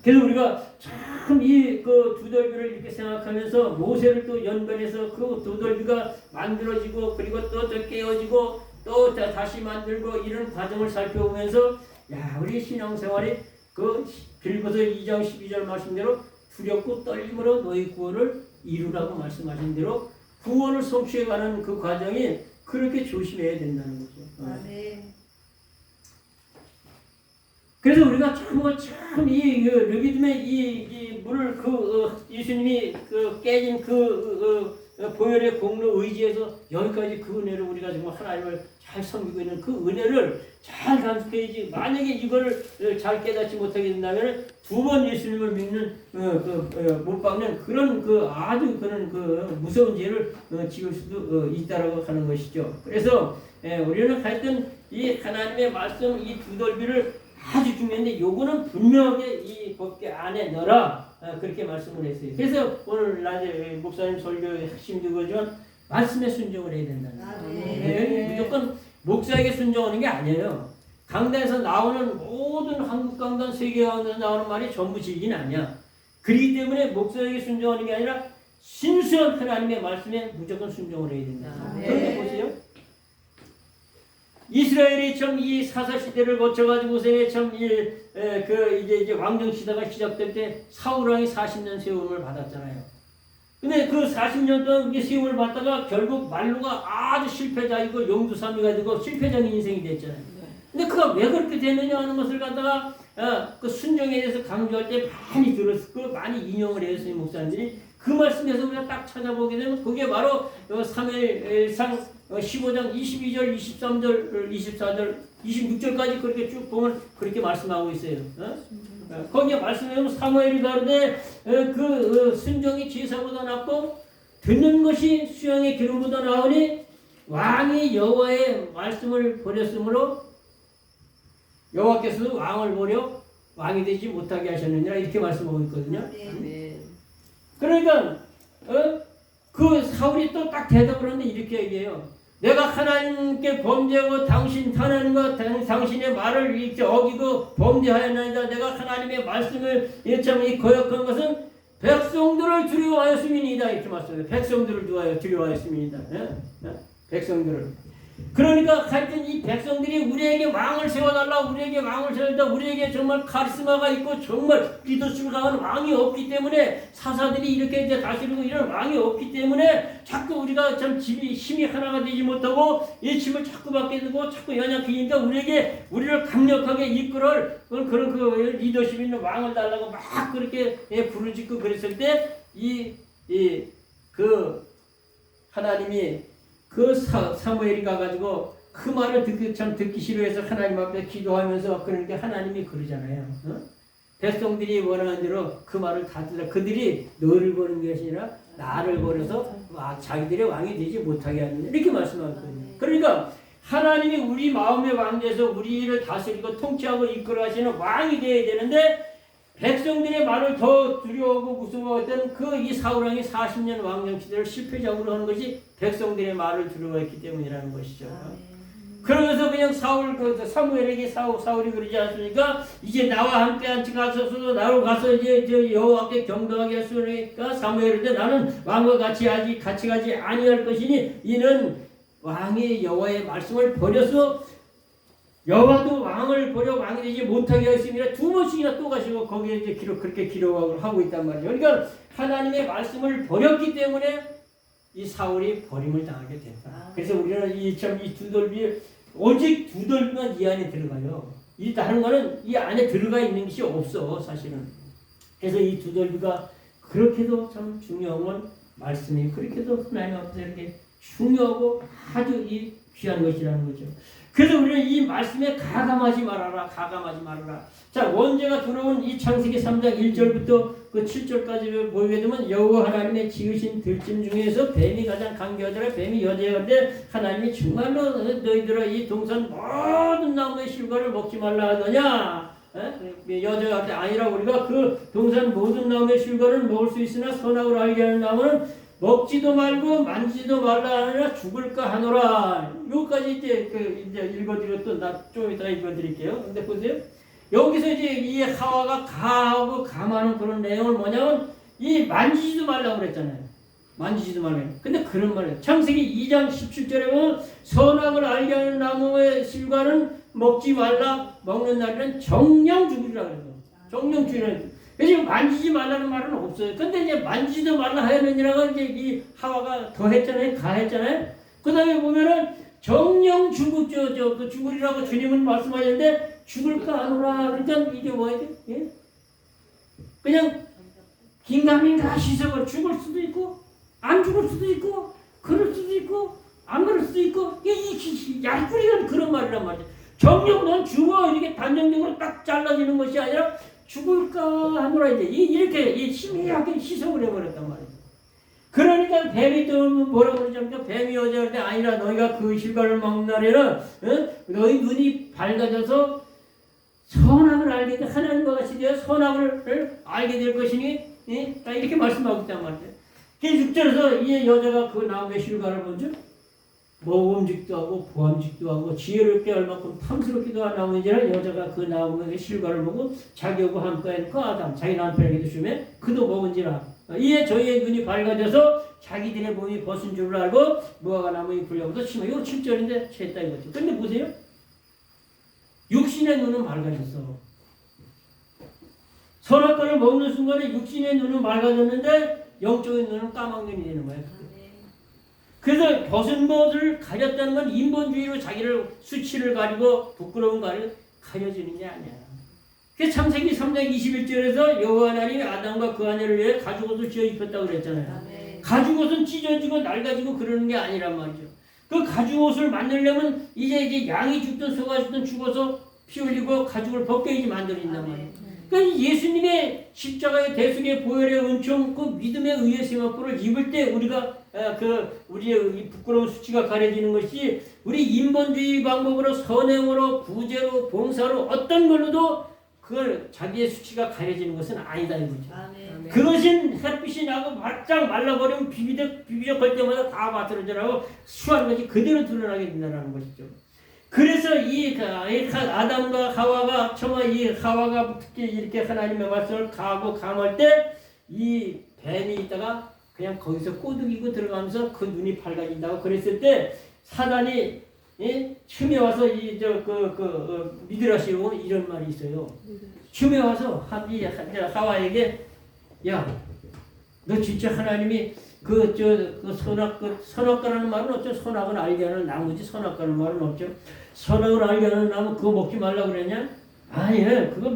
그래서 우리가 참 이 그 두 돌비를 이렇게 생각하면서 모세를 또 연관해서 그 두 돌비가 만들어지고 그리고 또 깨어지고 또 다시 만들고 이런 과정을 살펴보면서 야 우리 신앙생활이 그 빌보서 2장 12절 말씀대로 두렵고 떨림으로 너희 구원을 이루라고 말씀하신 대로 구원을 성취해가는 그 과정이 그렇게 조심해야 된다는 거죠. 아멘. 그래서 우리가 참이 르비딤의 이 물을 예수님이 깨진 보혈의 공로 의지에서 여기까지 그 은혜를 우리가 정말 하나님을 잘 섬기고 있는 그 은혜를 잘 간직해야지. 만약에 이거를 잘 깨닫지 못하게 된다면 두 번 예수님을 믿는 못 박는 그런 아주 그런 무서운 죄를 지을 수도 있다라고 하는 것이죠. 그래서 우리는 하여튼 이 하나님의 말씀 이 두 돌비를 아주 중요한데 요거는 분명하게 이 법궤 안에 넣어라 그렇게 말씀을 했어요. 그래서 오늘 낮에 목사님 설교의 핵심도 그거지만 말씀에 순종을 해야 된다는 거예요. 무조건 목사에게 순종하는 게 아니에요. 강단에서 나오는 모든 한국 강단, 세계 강단에서 나오는 말이 전부 진리는 아니야. 그렇기 때문에 목사에게 순종하는 게 아니라 신수한 하나님의 말씀에 무조건 순종을 해야 된다. 그런데 보세요. 이스라엘이 참 이 사사 시대를 거쳐가지고서는 참 이제 왕정 시대가 시작될 때 사울 왕이 40년 세움을 받았잖아요. 근데 그 40년 동안 이 세움을 받다가 결국 말로가 아주 실패자이고 용두삼이가 되고 실패적인 인생이 됐잖아요. 근데 그가 왜 그렇게 됐느냐 하는 것을 갖다가 그 순종에 대해서 강조할 때 많이 들었고 많이 인용을 했어요, 목사님들이. 그 말씀에서 우리가 딱 찾아보게 되면 그게 바로 사무엘상 15장 22절, 23절, 24절, 26절까지 그렇게 쭉 보면 그렇게 말씀하고 있어요. 거기에 말씀하면 사무엘이 가로되 순종이 제사보다 낫고 듣는 것이 수양의 기름보다 나으니 왕이 여호와의 말씀을 버렸으므로 여호와께서도 왕을 버려 왕이 되지 못하게 하셨느니라 이렇게 말씀하고 있거든요. 그러니까 그 사울이 또 딱 대답을 하는데 이렇게 얘기해요. 내가 하나님께 범죄하고 하나님과 당신의 말을 이렇게 어기고 범죄하였나이다. 내가 하나님의 말씀을 참 거역한 것은 백성들을 두려워하였음이니이다. 이렇게 말씀해요. 백성들을 두려워하였음이니이다. 백성들을. 그러니까 하여튼 이 백성들이 우리에게 왕을 세워달라, 우리에게 왕을 세워달라, 우리에게 정말 카리스마가 있고 정말 리더십을 강한 왕이 없기 때문에 사사들이 이렇게 이제 다스리고 이런 왕이 없기 때문에 자꾸 우리가 참 힘이 하나가 되지 못하고 이 힘을 자꾸 받게 되고 자꾸 연약해지니까 우리를 강력하게 이끌을 그런 그 리더십 있는 왕을 달라고 막 그렇게 부르짖고 그랬을 때 하나님이 그 사무엘이 가가지고 그 말을 듣기 싫어해서 하나님 앞에 기도하면서 그러니까 하나님이 그러잖아요. 백성들이 원하는 대로 그 말을 다 들어. 그들이 너를 보는 것이 아니라 나를 버려서 자기들의 왕이 되지 못하게 하는 이렇게 말씀하거든요. 그러니까 하나님이 우리 마음의 왕자에서 우리를 다스리고 통치하고 이끌어 하시는 왕이 되어야 되는데 백성들의 말을 더 두려워하고 무서워했던 이 사울왕이 40년 왕정 시대를 실패적으로 하는 것이 백성들의 말을 두려워했기 때문이라는 것이죠. 그러면서 그냥 사무엘에게 사울이 그러지 않습니까? 이제 나와 함께 같이 가서도 나로 가서 이제 여호와께 경배하게 했으니까 사무엘인데 나는 왕과 같이 가지 아니할 것이니 이는 왕이 여호와의 말씀을 버려서 여호와도 왕을 버려 왕이 되지 못하게 하였습니다. 2번씩이나 또 가시고 거기에 이제 그렇게 기록을 하고 있단 말이죠. 그러니까 하나님의 말씀을 버렸기 때문에 이 사울이 버림을 당하게 됐다. 그래서 우리는 이 두덜비 오직 두덜비만 이 안에 들어가요. 이 다른 거는 이 안에 들어가 있는 것이 없어 사실은. 그래서 이 두덜비가 그렇게도 참 중요한 말씀이 그렇게도 하나님 앞에서 이렇게 중요하고 아주 귀한 것이라는 거죠. 그래서 우리는 이 말씀에 가감하지 말아라. 자, 원죄가 들어온 이 창세기 3장 1절부터 그 7절까지 보게 되면 여호와 하나님의 지으신 들짐 중에서 뱀이 가장 강교하더라. 뱀이 여자였는데 하나님이 정말로 너희들아 이 동산 모든 나무의 실과를 먹지 말라 하더냐. 여자한테 아니라 우리가 그 동산 모든 나무의 실과를 먹을 수 있으나 선악을 알게 하는 나무는 먹지도 말고 만지지도 말라 하느라 죽을까 하노라. 여기까지 이제 읽어드렸던 좀 이따 읽어드릴게요. 근데 보세요. 여기서 이제 이 하와가 가하고 감하는 그런 내용을 뭐냐면 이 만지지도 말라고 그랬잖아요. 만지지도 말라고. 근데 그런 말이에요. 창세기 2장 17절에 보면 선악을 알게 하는 나무의 실과는 먹지 말라. 먹는 날에는 정령 죽으리라 그래서. 정령 죽으리라. 그래서 만지지 말라는 말은 없어요. 근데 이제 만지지도 말라 하였느니라고 이제 이 하와가 더 했잖아요. 가했잖아요. 그 다음에 보면은 정령 죽으리라고 주님은 말씀하셨는데 죽을까 하노라. 그러니까 이게 뭐예요? 예? 그냥 긴가민가 시석을 죽을 수도 있고 안 죽을 수도 있고 그럴 수도 있고 안 그럴 수도 있고 이 얄뿌리는 그런 말이란 말이에요. 정령 넌 죽어 이렇게 단정적으로 딱 잘라지는 것이 아니라 죽을까 하노라 이렇게 심하게 시성을 해버렸단 말이에요. 그러니까 뱀이 또 뭐라고 그러냐면 뱀이 여자할 때 아니라 너희가 그 실과를 먹는 날에는 너희 눈이 밝아져서 선악을 알게 돼 하나님과 같이 되어 선악을 알게 될 것이니 이렇게 말씀하고 있단 말이에요. 그래서 6절에서 이 여자가 그 나무의 실과를 먼저 먹음직도 하고 보암직도 하고 지혜롭게 얼마큼 탐스럽기도 한 나무인지라 여자가 그 나무의 실과를 보고 자기하고 함께 그 아담 자기 남편에게도 주매 그도 먹은지라 이에 저희의 눈이 밝아져서 자기들의 몸이 벗은 줄 알고 무화과 나무에 굴려서 심어. 이거 7절인데 채했다 이거죠. 근데 보세요. 육신의 눈은 맑아졌어. 선악과를 먹는 순간에 육신의 눈은 맑아졌는데 영적인 눈은 까막눈이 되는 거야. 그래서 벗은 것을 가렸다는 건 인본주의로 자기를 수치를 가리고 부끄러운 가를 가려지는 게 아니야. 그 창세기 3장 21절에서 여호와 하나님이 아담과 그 아내를 위해 가죽옷을 지어 입혔다고 그랬잖아요. 가죽옷은 찢어지고 낡아지고 그러는 게 아니란 말이죠. 그 가죽옷을 만들려면 이제 양이 죽든 소가 죽든 죽어서 피 흘리고 가죽을 벗겨야지 만들어진단 말이에요. 그러니까 예수님의 십자가의 대속의 보혈의 은총, 그 믿음의 의의 세마포를 입을 때 우리가 우리의 이 부끄러운 수치가 가려지는 것이 우리 인본주의 방법으로 선행으로 부재로 봉사로 어떤 걸로도 그걸 자기의 수치가 가려지는 것은 아니다 이거죠. 그것은 햇빛이 나고 바짝 말라버리면 비비적할 때마다 다 바스러져나고 수한 것이 그대로 드러나게 된다는 것이죠. 그래서 이 아담과 하와가 정말 이 하와가 특히 이렇게 하나님의 말씀을 가하고 강할 때 이 뱀이 있다가 그냥 거기서 꼬드기고 들어가면서 그 눈이 밝아진다고 그랬을 때 사단이 춤에 와서 미드라시로 이런 말이 있어요. 춤에 와서 하와에게 야, 너 진짜 하나님이 선악과라는 말은 없죠. 선악을 알게 하는 나무지 선악과라는 말은 없죠. 선악을 알게 하는 나무 그거 먹지 말라고 그랬냐? 아니, 그거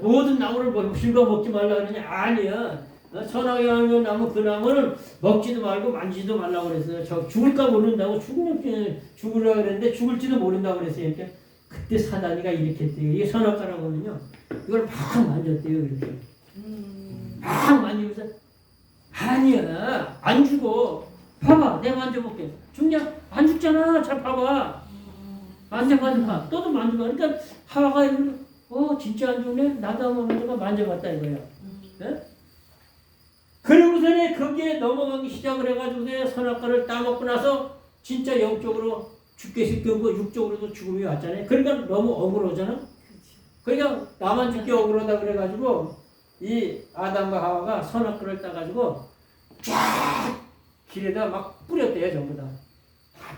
모든 나무를 실과 먹지 말라고 그러냐? 아니야. 선악을 하는 나무 그 나무는 먹지도 말고 만지지도 말라고 그랬어요. 저 죽을까 모른다고 죽으려고 그랬는데 죽을지도 모른다고 그랬어요. 이렇게. 그때 사단이가 이렇게 했대요. 이게 선악과라고 하면요. 이걸 막 만졌대요. 이렇게. 막 만지면서 아니야 안 죽어. 봐봐 내가 만져볼게. 죽냐? 안 죽잖아. 잘 봐봐. 만져봐. 또도 만져봐. 그러니까 하와가 진짜 안 죽네. 나도 한번 만져봤다 이거야. 그러고서는 거기에 넘어가기 시작을 해가지고 선악과를 따먹고 나서 진짜 영적으로 죽게 시켰고 육적으로도 죽음이 왔잖아요. 그러니까 너무 억울하잖아. 그러니까 나만 죽게 억울하다 그래가지고 이 아담과 하와가 선악과를 따가지고 쫙 길에다 막 뿌렸대요. 전부 다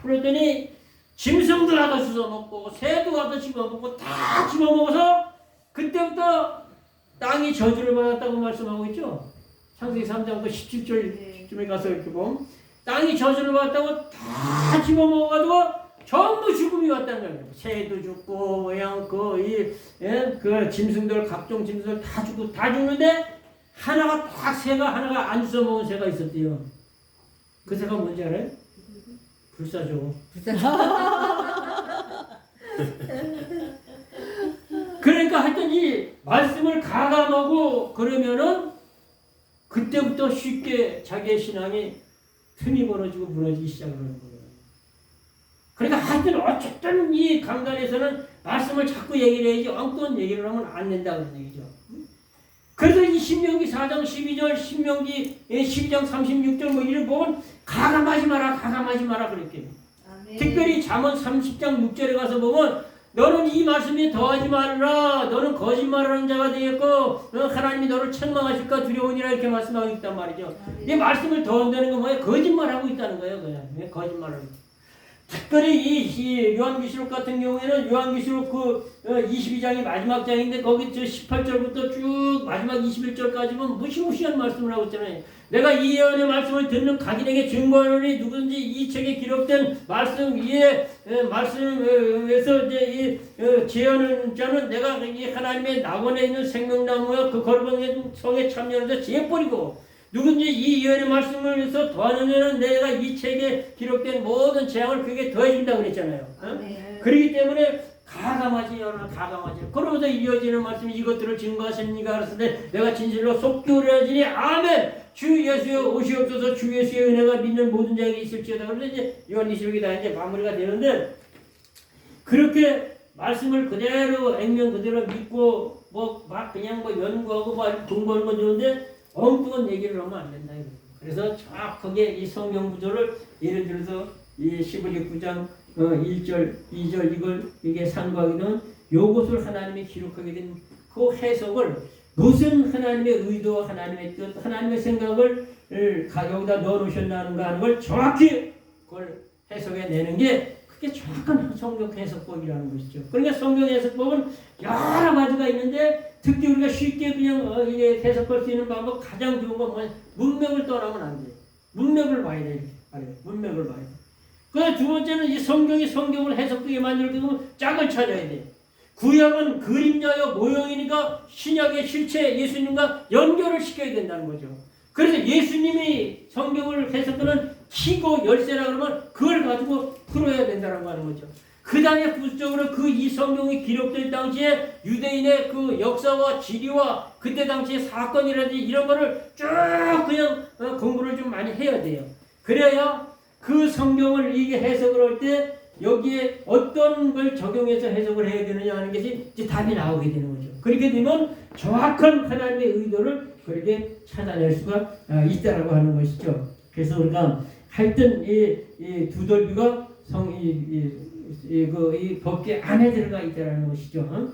뿌렸더니 짐승도 하다 씹어먹고 새도 하다 씹어먹고 다 씹어먹어서 그때부터 땅이 저주를 받았다고 말씀하고 있죠. 창세기 3장 17절쯤에 가서 이렇게 보면 땅이 저주를 받았다고 다 집어먹어가지고 전부 죽음이 왔다는 거예요. 새도 죽고 그 짐승들 각종 짐승들 다 죽고 다 죽는데 새가 하나가 안 주워먹은 새가 있었대요. 그 새가 뭔지 알아요? 불사조. 그러니까 하여튼 이 말씀을 가감하고 그러면은 그때부터 쉽게 자기의 신앙이 틈이 벌어지고 무너지기 시작하는 거예요. 그러니까 하여튼 어쨌든 이 강단에서는 말씀을 자꾸 얘기를 해야지 엉뚱한 얘기를 하면 안 된다 그런 얘기죠. 그래서 이 신명기 4장 12절, 신명기 12장 36절 뭐 이런 보면 가감하지 마라 그렇게. 특별히 잠언 30장 6절에 가서 보면 너는 이 말씀에 더하지 말라. 너는 거짓말하는 자가 되겠고 하나님이 너를 책망하실까 두려우니라 이렇게 말씀하고 있단 말이죠. 이 말씀을 더한다는 건 뭐예요? 거짓말하고 있다는 거예요. 그냥 거짓말을. 특별히 이 요한계시록 같은 경우에는 요한계시록 22장이 마지막 장인데 거기 18절부터 쭉 마지막 21절까지 보면 무시무시한 말씀을 하고 있잖아요. 내가 이 예언의 말씀을 듣는 각인에게 증거하노니 누구든지 이 책에 기록된 말씀 위에 말씀에서 이제 이 제언하는 자는 내가 이 하나님의 낙원에 있는 생명나무와 그 거룩한 성에 참여해서 재버리고 누군지 이 예언의 말씀을 위해서 더하는 자는 내가 이 책에 기록된 모든 재앙을 그에게 더해준다고 그랬잖아요. 그렇기 때문에 가감하지. 그러면서 이어지는 말씀이 이것들을 증거하십니까? 그랬을 내가 진실로 속교를 하지니 아멘. 주 예수여 오시옵소서. 주 예수의 은혜가 믿는 모든 자에게 있을지어다. 그래서 이제 요한계시록이 다 이제 마무리가 되는데 그렇게 말씀을 그대로 액면 그대로 믿고 막 그냥 연구하고 공부하는 건 좋은데 엉뚱한 얘기를 하면 안 된다. 그래서 정확하게 이 성경 구조를 예를 들어서 이 시브리 9장 1절, 2절 이게 상고하게 된 요것을 하나님이 기록하게 된 그 해석을 무슨 하나님의 의도, 하나님의 뜻, 하나님의 생각을 여기다 넣어놓으셨나는가 하는 걸 정확히 그걸 해석해 내는 게 그게 정확한 성경 해석법이라는 것이죠. 그러니까 성경 해석법은 여러 가지가 있는데 특히 우리가 쉽게 그냥 이게 해석할 수 있는 방법 가장 좋은 건 뭐냐? 문맥을 떠나면 안 돼. 문맥을 봐야 돼. 문맥을 봐야 돼. 그 두 번째는 이 성경이 성경을 해석되게 만들기 위해서 짝을 찾아야 돼. 구약은 그림자여 모형이니까 신약의 실체 예수님과 연결을 시켜야 된다는 거죠. 그래서 예수님이 성경을 해석하는 키고 열쇠라 그러면 그걸 가지고 풀어야 된다는 거 하는 거죠. 그 다음에 구체적으로 그 이 성경이 기록될 당시에 유대인의 그 역사와 지리와 그때 당시의 사건이라든지 이런 거를 쭉 그냥 공부를 좀 많이 해야 돼요. 그래야 그 성경을 이게 해석을 할 때 여기에 어떤 걸 적용해서 해석을 해야 되느냐 하는 것이 이제 답이 나오게 되는 거죠. 그렇게 되면 정확한 하나님의 의도를 그렇게 찾아낼 수가 있다라고 하는 것이죠. 그래서 우리가 하여튼 이 두덜비가 이 법궤 안에 들어가 있다라는 것이죠.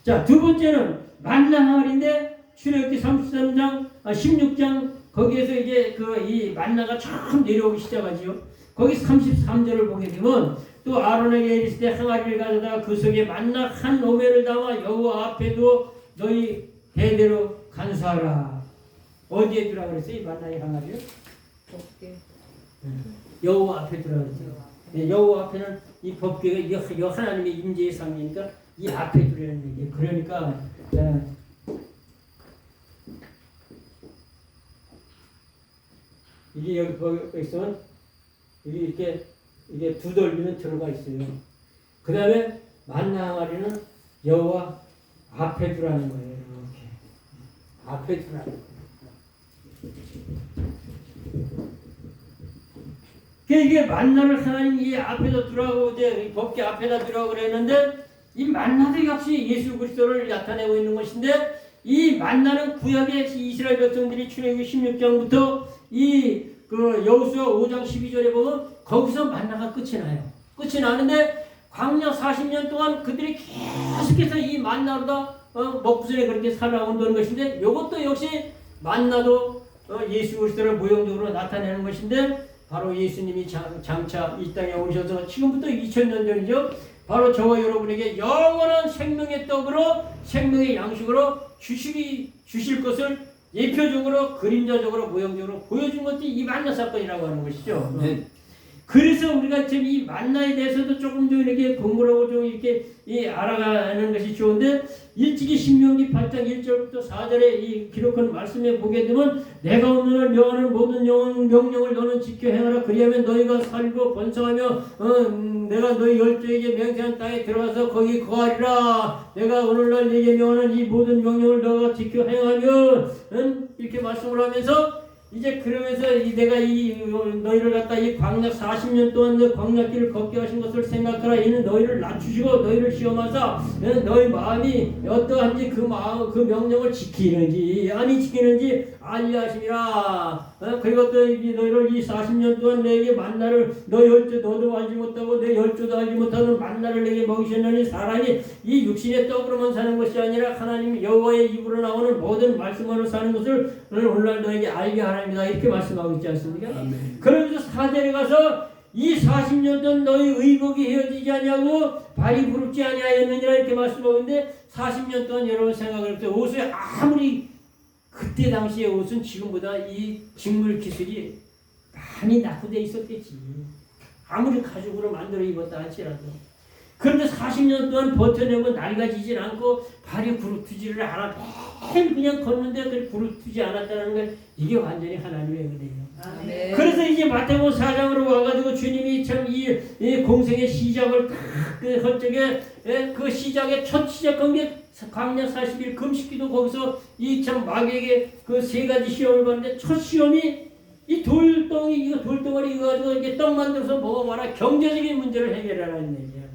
자, 두 번째는 만나하울인데 출애굽기 33장, 16장 거기에서 이제 이 만나가 처음 내려오기 시작하지요. 거기 33절을 보게 되면 또 아론에게 이르시되 항아리를 가져다가 그 속에 만나 한 오멜을 담아 여호와 앞에 두어 너희 대대로 간수하라. 어디에 두라 그랬어요? 이 만나의 항아리를? 여호와 앞에 두라 그랬어요. 여호와 앞에는 이 법궤가 하나님의 임재의 상이니까 이 앞에 두라는 얘기예요. 그러니까 이게 여기서는 이게 두덜비는 들어가 있어요. 그 다음에 만나 항아리는 여호와 앞에 두라는 거예요. 이렇게 앞에 두라는 거예요. 이게 만나를 하나님 이 앞에다 두라고 이제 법궤 앞에다 두라고 그랬는데 이 만나도 역시 예수 그리스도를 나타내고 있는 것인데 이 만나는 구약의 이스라엘 백성들이 출애굽기 16장부터 여호수아 5장 12절에 보면 거기서 만나가 끝이 나요. 끝이 나는데 광야 40년 동안 그들이 계속해서 이 만나로다 먹부선에 그렇게 살아온다는 것인데 이것도 역시 만나도 예수 그리스도를 모형적으로 나타내는 것인데 바로 예수님이 장차 이 땅에 오셔서 지금부터 2000년 전이죠. 바로 저와 여러분에게 영원한 생명의 떡으로 생명의 양식으로 주실 것을 예표적으로 그림자적으로 모형적으로 보여준 것이 이 만나 사건이라고 하는 것이죠. 네. 그래서 우리가 지금 이 만나에 대해서도 조금 더 이렇게 공부를 하고 좀 이렇게 알아가는 것이 좋은데 일찍이 신명기 8장 1절부터 4절에 이 기록한 말씀에 보게 되면 내가 오늘 명하는 모든 명령을 너는 지켜 행하라. 그리하면 너희가 살고 번성하며 내가 너희 열조에게 맹세한 땅에 들어가서 거기 거하리라. 내가 오늘날 네게 명하는 이 모든 명령을 너가 지켜 행하면 이렇게 말씀을 하면서 이제 그러면서 내가 너희를 갖다 이 광야 40년 동안 너 광야길을 걷게 하신 것을 생각하라. 이는 너희를 낮추시고 너희를 시험하사 너희 마음이 어떠한지 그 명령을 지키는지 아니 지키는지 알리하심이라. 그리고 또 너희를 이 40년 동안 내게 만나를 너 열조 너도 알지 못하고 내 열조도 알지 못하는 만나를 내게 먹이셨느니 사람이 이 육신의 떡으로만 사는 것이 아니라 하나님 여호와의 입으로 나오는 모든 말씀으로 사는 것을 오늘날 너에게 알게 하나입니다. 이렇게 말씀하고 있지 않습니까? 아멘. 그러면서 4절에 가서 이 40년 전 너희 의복이 헤어지지 아니하고 발이 부럽지 아니하였느니라 이렇게 말씀하고 있는데 40년 동안 여러분 생각을 해보세요. 옷을 아무리 그때 당시의 옷은 지금보다 이 직물 기술이 많이 낙후되어 있었겠지. 아무리 가죽으로 만들어 입었다 할지라도. 그런데 40년 동안 버텨내고 낡아지질 않고 발이 부르트지를 않아. 매일 그냥 걷는데 그 부르트지 않았다는 건 이게 완전히 하나님의 은혜예요. 네. 그래서 이제 마태복음 4장으로 와가지고 주님이 참 이 공생의 시작을 할 적에 그 시작의 첫 시작한 게 광야 40일 금식기도 거기서 이 참 마귀에게 그 세 가지 시험을 봤는데 첫 시험이 이 돌덩어리 이거 가지고 이게 떡 만들어서 먹어봐라. 경제적인 문제를 해결하라는 얘기야.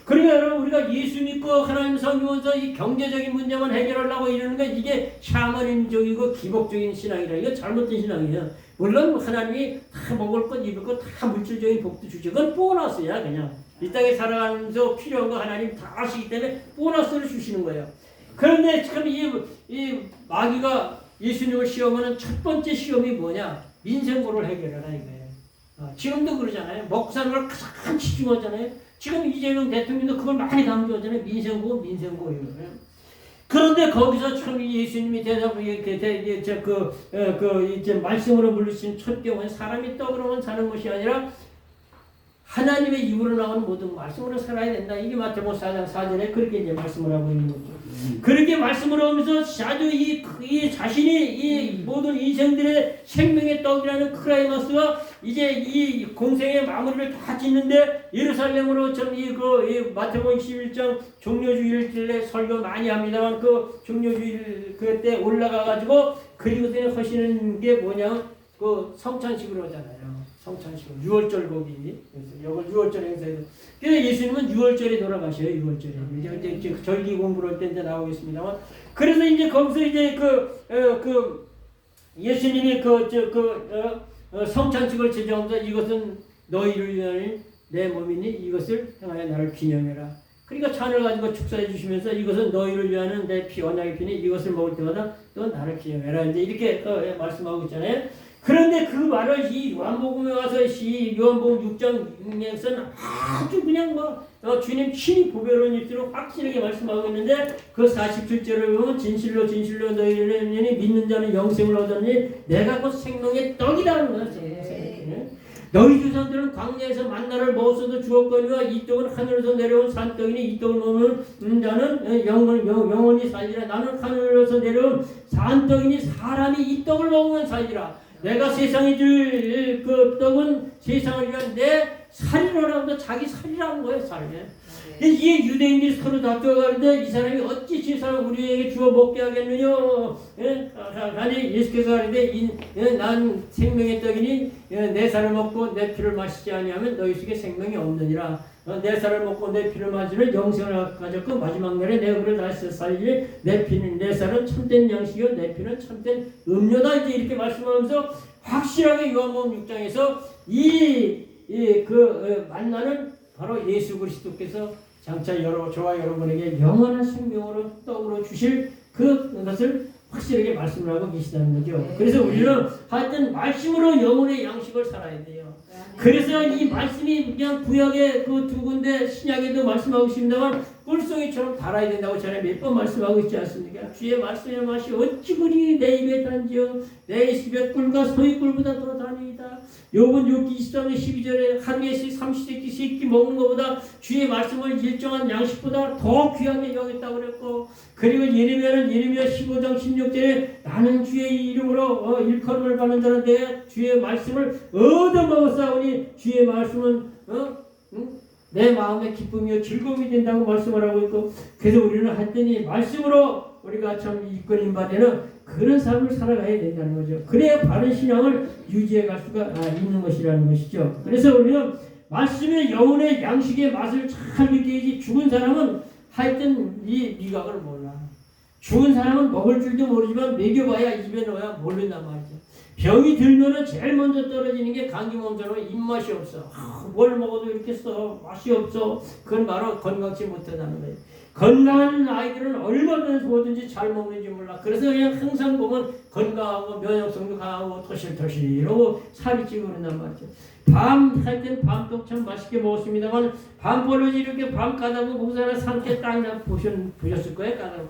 그러니까 여러분 우리가 예수 믿고 하나님 섬기면서 이 경제적인 문제만 해결하려고 이러는 건 이게 샤머니즘적이고 기복적인 신앙이라. 이거 잘못된 신앙이에요. 물론 하나님이 다 먹을 것 입을 것 다 물질적인 복도 주죠. 그건 보너스야 그냥. 이 땅에 살아가면서 필요한 거 하나님 다 아시기 때문에 보너스를 주시는 거예요. 그런데 지금 이 마귀가 예수님을 시험하는 첫 번째 시험이 뭐냐? 민생고를 해결하라 이거예요. 지금도 그러잖아요. 먹고 사는 걸 가장 치중하잖아요. 지금 이재명 대통령도 그걸 많이 강조하잖아요. 민생고 이거예요. 그런데 거기서 참 예수님이 이제 말씀으로 물리신 첫 경우에 사람이 떡으로만 사는 것이 아니라 하나님의 입으로 나오는 모든 말씀으로 살아야 된다. 이게 마태복음 4장 4절에 그렇게 이제 말씀을 하고 있는 거죠. 그렇게 말씀을 하면서 아주 이 자신이 이 모든 인생들의 생명의 떡이라는 크라이마스가 이제 이 공생의 마무리를 다 짓는데 예루살렘으로 좀 이 마태복음 21장 종려주일에 설교 많이 합니다만 그 종려주일 그때 올라가 가지고 그리고서는 하시는 게 뭐냐 그 성찬식으로 하잖아요. 성찬식으로 6월절 거기 이걸 6월절 행사에서 그래서 예수님은 6월절에 돌아가셔요. 6월절에 이제 절기 공부를 할 때 이제 나오겠습니다만 그래서 이제 거기서 이제 예수님이 성찬식을 제정하면서 이것은 너희를 위한 내 몸이니 이것을 행하여 나를 기념해라. 그러니까 잔을 가지고 축사해 주시면서 이것은 너희를 위하는 내 피 언약의 피니 이것을 먹을 때마다 또 나를 기념해라. 이제 이렇게 말씀하고 있잖아요. 그런데 그 말을 이 요한복음에 와서 이 요한복음 6장에서는 아주 그냥 주님 친히 보배로운 입술로 확실하게 말씀하고 있는데 그 47절을 보면 진실로 너희를 믿는 자는 영생을 얻었니 내가 곧 생명의 떡이라는 거예요. 너희 조상들은 광야에서 만나를 먹었어도 주었거니와 이 떡은 하늘에서 내려온 산떡이니 이 떡을 먹는 자는 영원히 살리라. 나는 하늘에서 내려온 산떡이니 사람이 이 떡을 먹으면 살리라. 내가 세상에 줄 그 떡은 세상을 위한 내 살이라고 자기 살이라는 거예요. 살이에. 이게 유대인들이 서로 다투어가는데 이 사람이 어찌 세상을 우리에게 주어 먹게 하겠느냐? 아니 예수께서 하는데 난 생명의 떡이니 내 살을 먹고 내 피를 마시지 아니하면 너희 속에 생명이 없느니라. 내 살을 먹고 내 피를 마시면 영생을 가졌고 마지막 날에 내 그를 다시 살리니 내 살은 참된 양식이요 내 피는 참된 음료다. 이제 이렇게 말씀하면서 확실하게 요한복음 6장에서 만나는 바로 예수 그리스도께서 장차 저와 여러분에게 영원한 생명으로 떡으로 주실 그것을 확실하게 말씀을 하고 계시다는 거죠. 그래서 우리는 하여튼 말씀으로 영혼의 양식을 살아야 돼요. 그래서 이 말씀이 그냥 구약의 그 두 군데 신약에도 말씀하고 있습니다만 꿀송이처럼 달아야 된다고 전에 몇 번 말씀하고 있지 않습니까? 주의 말씀의 맛이 어찌 그리 내 입에 단지요 내 입에 꿀과 소이꿀보다 더 다니이다. 요번 6기 23년 12절에 하루에 30세끼 3끼 먹는 것보다 주의 말씀을 일정한 양식보다 더 귀하게 여겼다고 그랬고 그리고 예레미야 15장 16절에 나는 주의 이름으로 일컬음을 받는 자는 내 주의 말씀을 얻어먹었사오니 주의 말씀은 내 마음의 기쁨이요 즐거움이 된다고 말씀을 하고 있고 그래서 우리는 하여튼 말씀으로 우리가 참 이끌림 받는 그런 삶을 살아가야 된다는 거죠. 그래야 바른 신앙을 유지해 갈 수가 있는 것이라는 것이죠. 그래서 우리는 말씀의 영혼의 양식의 맛을 잘 느껴야지. 죽은 사람은 하여튼 이 미각을 몰라. 죽은 사람은 먹을 줄도 모르지만 먹여봐야 입에 넣어야 모른단 말이죠. 병이 들면은 제일 먼저 떨어지는 게 감기몸처럼 입맛이 없어. 뭘 먹어도 이렇게 써 맛이 없어. 그건 바로 건강치 못하다는 거예요. 건강한 아이들은 얼마나 뭐든지 잘 먹는지 몰라. 그래서 그냥 항상 보면 건강하고 면역성도 강하고 토실토실하고 살이 찌고 그런단 말이죠. 하여튼 밤떡 참 맛있게 먹었습니다만 밤벌러지 이렇게 밤 까다고 거기서 산게 땅이나 보셨을 거예요. 까다고.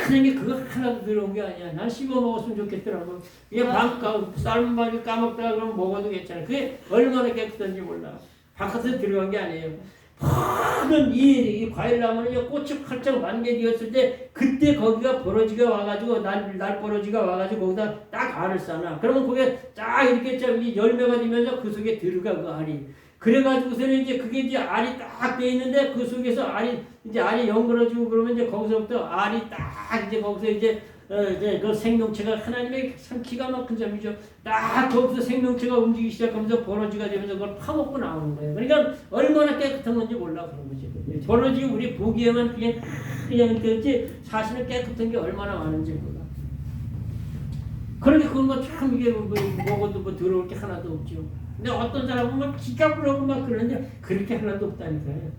하나님이 그거 하나도 들어온 게 아니야. 난 씹어 먹었으면 좋겠더라고. 이게 삶은 밥이 까먹다가 그러면 먹어도 괜찮아. 그게 얼마나 깨끗한지 몰라. 바깥에 들어간 게 아니에요. 모든 이 과일나무는 꽃이 활짝 만개되었을 때 그때 거기가 버러지가 와가지고 날 버러지가 와가지고 거기다 딱 알을 싸놔. 그러면 그게 딱 이렇게 이 열매가 되면서 그 속에 들어가 그 알이. 그래가지고서는 이제 그게 이제 알이 딱 돼 있는데 그 속에서 알이 연그러지고 그러면 이제 거기서부터 알이 딱 이제 거기서 이제 그 생명체가 하나님의 참 기가 막힌 점이죠. 딱 거기서 생명체가 움직이기 시작하면서 버러지가 되면서 그걸 파먹고 나오는 거예요. 그러니까 얼마나 깨끗한 건지 몰라 그런 거지. 버러지 우리 보기에만 그냥 그렇지 사실은 깨끗한 게 얼마나 많은지 몰라. 그런데 그런 거 참 이게 먹어도 뭐 들어올 게 하나도 없죠. 근데 어떤 사람은 막 기가 부르고 막 그러는데 그렇게 하나도 없다니까요.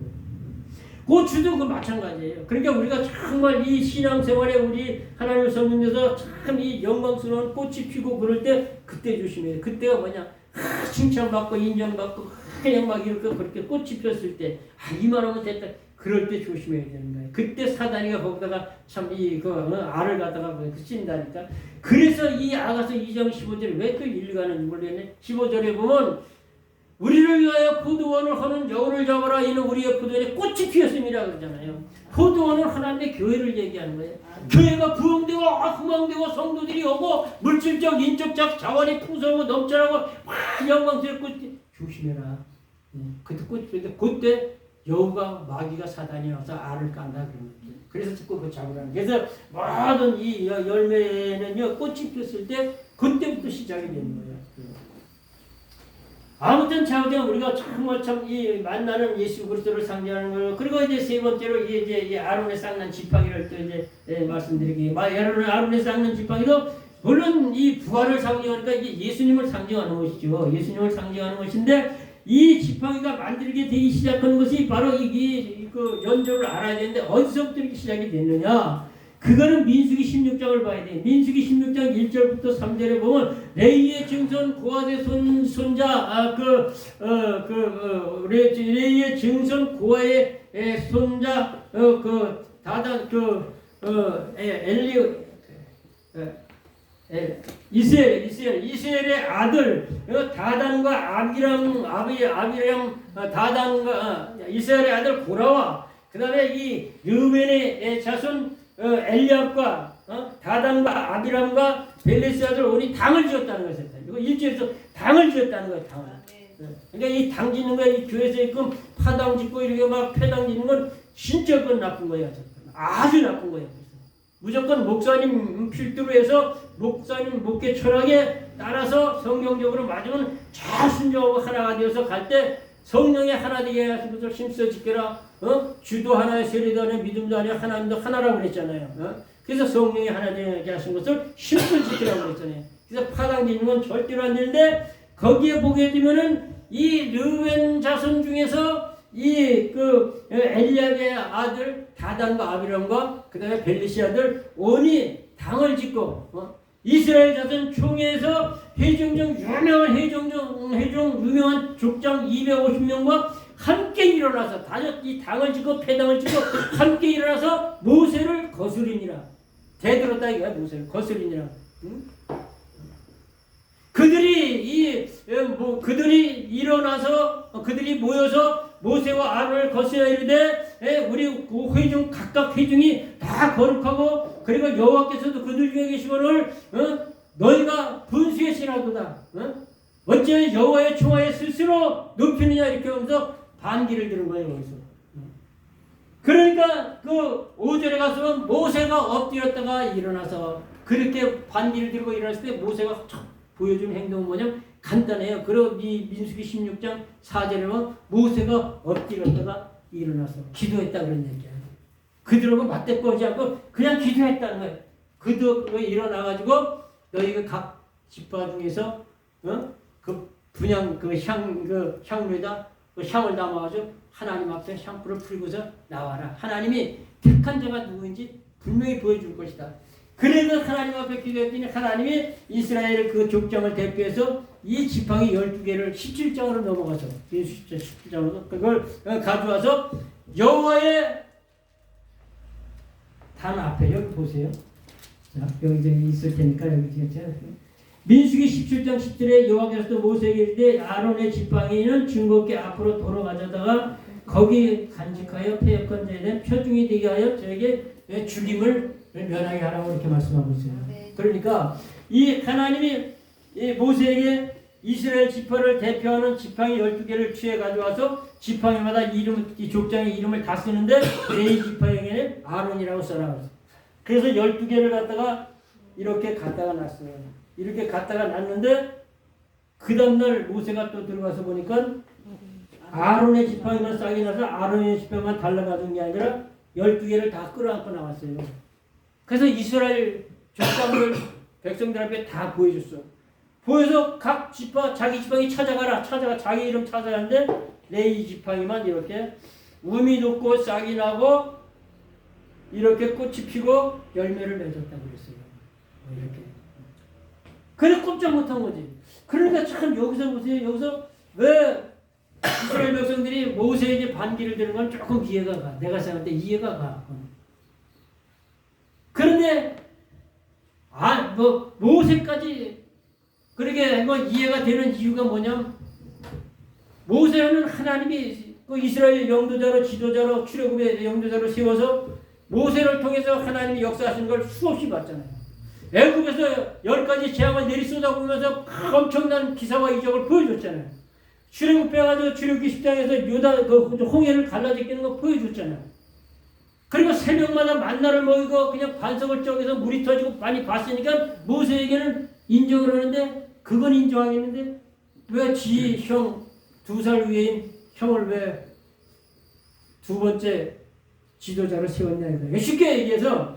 고추도 그 마찬가지예요. 그러니까 우리가 정말 이 신앙생활에 우리 하나님을 섬기면서 참 이 영광스러운 꽃이 피고 그럴 때 그때 조심해야 돼요. 그때가 뭐냐? 칭찬받고 인정받고 그냥 막 이렇게 그렇게 꽃이 폈을 때 이만하면 됐다. 그럴 때 조심해야 되는 거예요. 그때 사단이가 거기다가 참 알을 갖다가 찐다니까. 그래서 이 아가서 2장 15절에 왜 또 일가는지 모르겠네. 15절에 보면 우리를 위하여 포도원을 하는 여우를 잡아라. 이는 우리의 포도원에 꽃이 피었음이라 그러잖아요. 포도원은 하나님의 교회를 얘기하는 거예요. 교회가 부흥되고 흥망되고 성도들이 오고 물질적 인적적 자원이 풍성하고 넘쳐나고 막 영광스럽고 조심해라. 그때 꽃이 피는데 그때 여우가 마귀가 사단이 와서 알을 깐다 그런 거죠. 그래서 자꾸 그 잡으라는. 그래서 모든 이 열매는요 꽃이 폈을 때 그때부터 시작이 되는 거예요. 아무튼 자우장 우리가 정말 참 이 만나는 예수 그리스도를 상징하는 거예요. 그리고 이제 세 번째로 이제 아론의 쌍난 지팡이를 또 이제 말씀드리기. 아론의 쌍난 지팡이도 물론 이 부활을 상징하니까 이게 예수님을 상징하는 것이죠. 예수님을 상징하는 것인데 이 지팡이가 만들게 되기 시작한 것이 바로 그 연조를 알아야 되는데 어디서부터 이렇게 시작이 됐느냐? 그거는 민수기 16장을 봐야 돼. 민수기 16장 1절부터 3절에 보면 레이의 증손 고아의 손자 레이의 증손 고아의 손자 다단 이스라엘의 아들 다단과 아비람 다단과 이스라엘의 아들 고라와 그 다음에 이 르벤의 자손 엘리압과 다단과 아비람과 벨레스 아들 온이 당을 지었다는 것이었다. 이거 1절에서 당을 지었다는 거예요. 당을. 그러니까 이 당 짓는 거야. 이 교회에서 지금 파당 짓고 이렇게 막 폐당 짓는 건 진짜 그건 나쁜 거예요. 아주 나쁜 거예요. 무조건 목사님 필두로 해서 목사님 목회 철학에 따라서 성경적으로 맞으면 잘 순종하고 하나가 되어서 갈 때 성령의 하나 되게 하신 것을 힘써 지켜라. 주도 하나의 세례도 하나의 믿음도 하나의 하나님도 하나라고 그랬잖아요. 그래서 성령의 하나 되게 하신 것을 힘써 지키라고 그랬잖아요. 그래서 파당 짓는 건 절대로 안 되는데 거기에 보게 되면은 이 르벤 자손 중에서 엘리압의 아들 다단과 아비람과 그 다음에 벨리시 아들 온이 당을 짓고 이스라엘 자손 총회에서 회중 중 유명한 유명한 족장 250명과 함께 일어나서 이 당을 짓고 폐당을 짓고 함께 일어나서 모세를 거스리니라. 대들었다 이거야. 모세를 거스리니라. 응? 그들이 일어나서 그들이 모여서 모세와 아론을 거스려 이르되 우리 회중 각각 회중이 다 거룩하고 그리고 여호와께서도 그들 중에 계시거늘 너희가 분수의 신하도다. 어찌 여호와의 총화에 스스로 높이느냐 이렇게 하면서 반기를 드는 거예요. 여기서. 그러니까 그 5절에 가서는 모세가 엎드렸다가 일어나서 그렇게 반기를 들고 일어났을 때 모세가 보여준 행동은 뭐냐? 간단해요. 그리고 이 민수기 16장 4절에 보면 모세가 엎드렸다가 일어나서 기도했다 그런 얘기야. 그들하고 맞대꾸하지 않고 그냥 기도했다는 거예요. 그들하고 일어나가지고 너희가 각 지파 중에서 그 분양 향로에다 그 향을 담아가지고 하나님 앞에 향불을 풀고서 나와라. 하나님이 택한 자가 누구인지 분명히 보여줄 것이다. 그래서 하나님 앞에 기도했더니 하나님이 이스라엘 그 족장을 대표해서 이 지팡이 12개를 17장으로 넘어가서 17장으로 그걸 가져와서 여호와의 단 앞에 여기 보세요. 자, 여기 이제 있을 테니까 여기 제가 민수기 17장 10절에 여호와께서 모세에게 이르되 아론의 지팡이는 증거께 앞으로 도로 가져다가 거기 간직하여 패역한 자에 대한 표중이 되게 하여 저에게 죽임을 면하게 하라고 이렇게 말씀하고 있어요. 그러니까 이 하나님이 이 모세에게 이스라엘 지파를 대표하는 지팡이 12개를 취해 가져와서 지팡이마다 이 족장의 이름을 다 쓰는데 레위 지팡이에는 아론이라고 써라. 그래서 12개를 갖다가 이렇게 갖다가 놨어요. 이렇게 갖다가 놨는데 그 다음날 모세가 또 들어가서 보니까 아론의 지팡이만 싹이 나서 아론의 지팡이만 달라가던 게 아니라 12개를 다 끌어안고 나왔어요. 그래서 이스라엘 족장을 백성들 앞에 다 보여줬어. 보여서 각 지파 자기 지팡이 찾아가 자기 이름 찾아가는데 레위 지팡이만 이렇게 음이 돋고 싹이 나고 이렇게 꽃이 피고 열매를 맺었다고 그랬어요. 이렇게. 그래 꼼짝 못한 거지. 그러니까 참 여기서 보세요. 여기서 왜 이스라엘 백성들이 모세에게 반기를 드는 건 조금 이해가 가. 내가 생각할 때 이해가 가. 그런데 모세까지 그렇게 뭐 이해가 되는 이유가 뭐냐면 모세는 하나님이 그 이스라엘 영도자로 지도자로 출애굽의 영도자로 세워서 모세를 통해서 하나님이 역사하신 걸 수없이 봤잖아요. 애굽에서 10가지 재앙을 내리쏟아보면서 엄청난 기사와 이적을 보여줬잖아요. 출애굽 빼가지고 출애굽기 10장에서 유다 그 홍해를 갈라지키는 거 보여줬잖아요. 그리고 새벽마다 만나를 먹이고 그냥 반석을 쪼개서 물이 터지고 많이 봤으니까 모세에게는 인정을 하는데 그건 인정하겠는데 왜 지 형 2살 위인 형을 왜 두 번째 지도자를 세웠냐 이거예요. 쉽게 얘기해서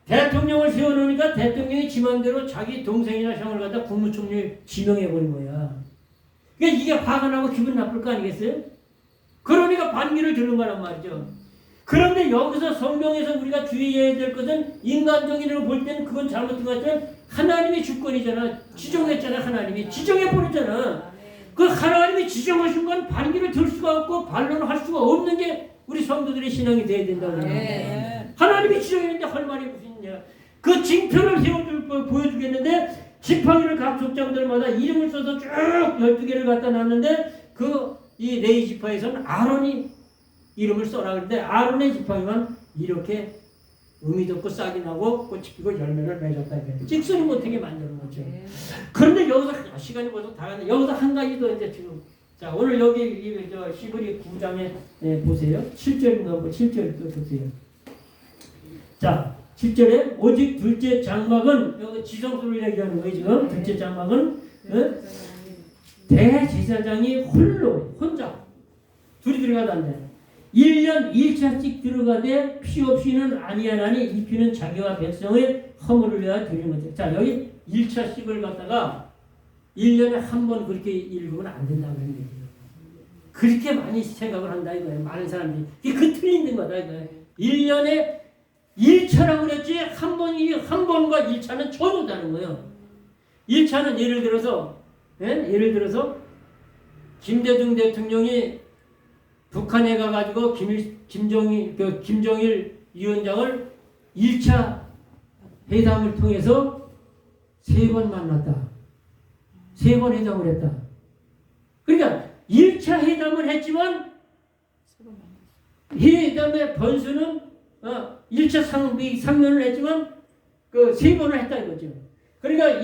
대통령을 세워놓으니까 대통령이 지맘대로 자기 동생이나 형을 갖다 국무총리 지명해버린 거야. 그러니까 이게 화가 나고 기분 나쁠 거 아니겠어요? 그러니까 반기를 드는 거란 말이죠. 그런데 여기서 성경에서 우리가 주의해야 될 것은 인간적인으로 볼 때는 그건 잘못된 것 같지만 하나님의 주권이잖아. 지정했잖아. 하나님이 지정해버렸잖아. 그 하나님이 지정하신 건 반기를 들 수가 없고 반론을 할 수가 없는 게 우리 성도들의 신앙이 돼야 된다고 생각해요. 하나님이 지정했는데 할 말이 무슨 있냐. 그 징표를 보여주겠는데 지팡이를 각 족장들마다 이름을 써서 쭉 12개를 갖다 놨는데 이 레위 지파에서는 아론이 이름을 써라 그랬는데 아론의 지팡이만 이렇게 음이 돋고 싹이 나고 꽃이 피고 열매를 맺었다. 찍소리 못하게 만드는 거죠. 그런데 여기서 시간이 벌써 다 갔는데 여기서 한 가지 더 이제 지금 자 오늘 여기 히브리 9장에 보세요. 7절인가 7절 또 보세요. 자 7절에 오직 둘째 장막은 여기 지성소를 얘기하는 거예요. 지금 둘째 장막은 대제사장이 혼자 둘이 들어가던데 1년 1차씩 들어가되 피 없이는 아니하나니 이 피는 자기와 백성의 허물을 위하여 드리는 거죠. 자 여기 1차씩을 갖다가 1년에 한 번 그렇게 읽으면 안 된다고 그런 얘기예요. 그렇게 많이 생각을 한다 이거예요. 많은 사람들이. 이게 그 틀린 거다 이거예요. 1년에 1차라고 그랬지 한 번과 1차는 전혀 다른 거예요. 1차는 예를 들어서 김대중 대통령이 북한에 가가지고 김정일 위원장을 1차 회담을 통해서 3번 만났다. 3번 회담을 했다. 그러니까 1차 회담을 했지만 회담의 번수는 1차 상면을 했지만 그 3번을 했다 이거죠. 그러니까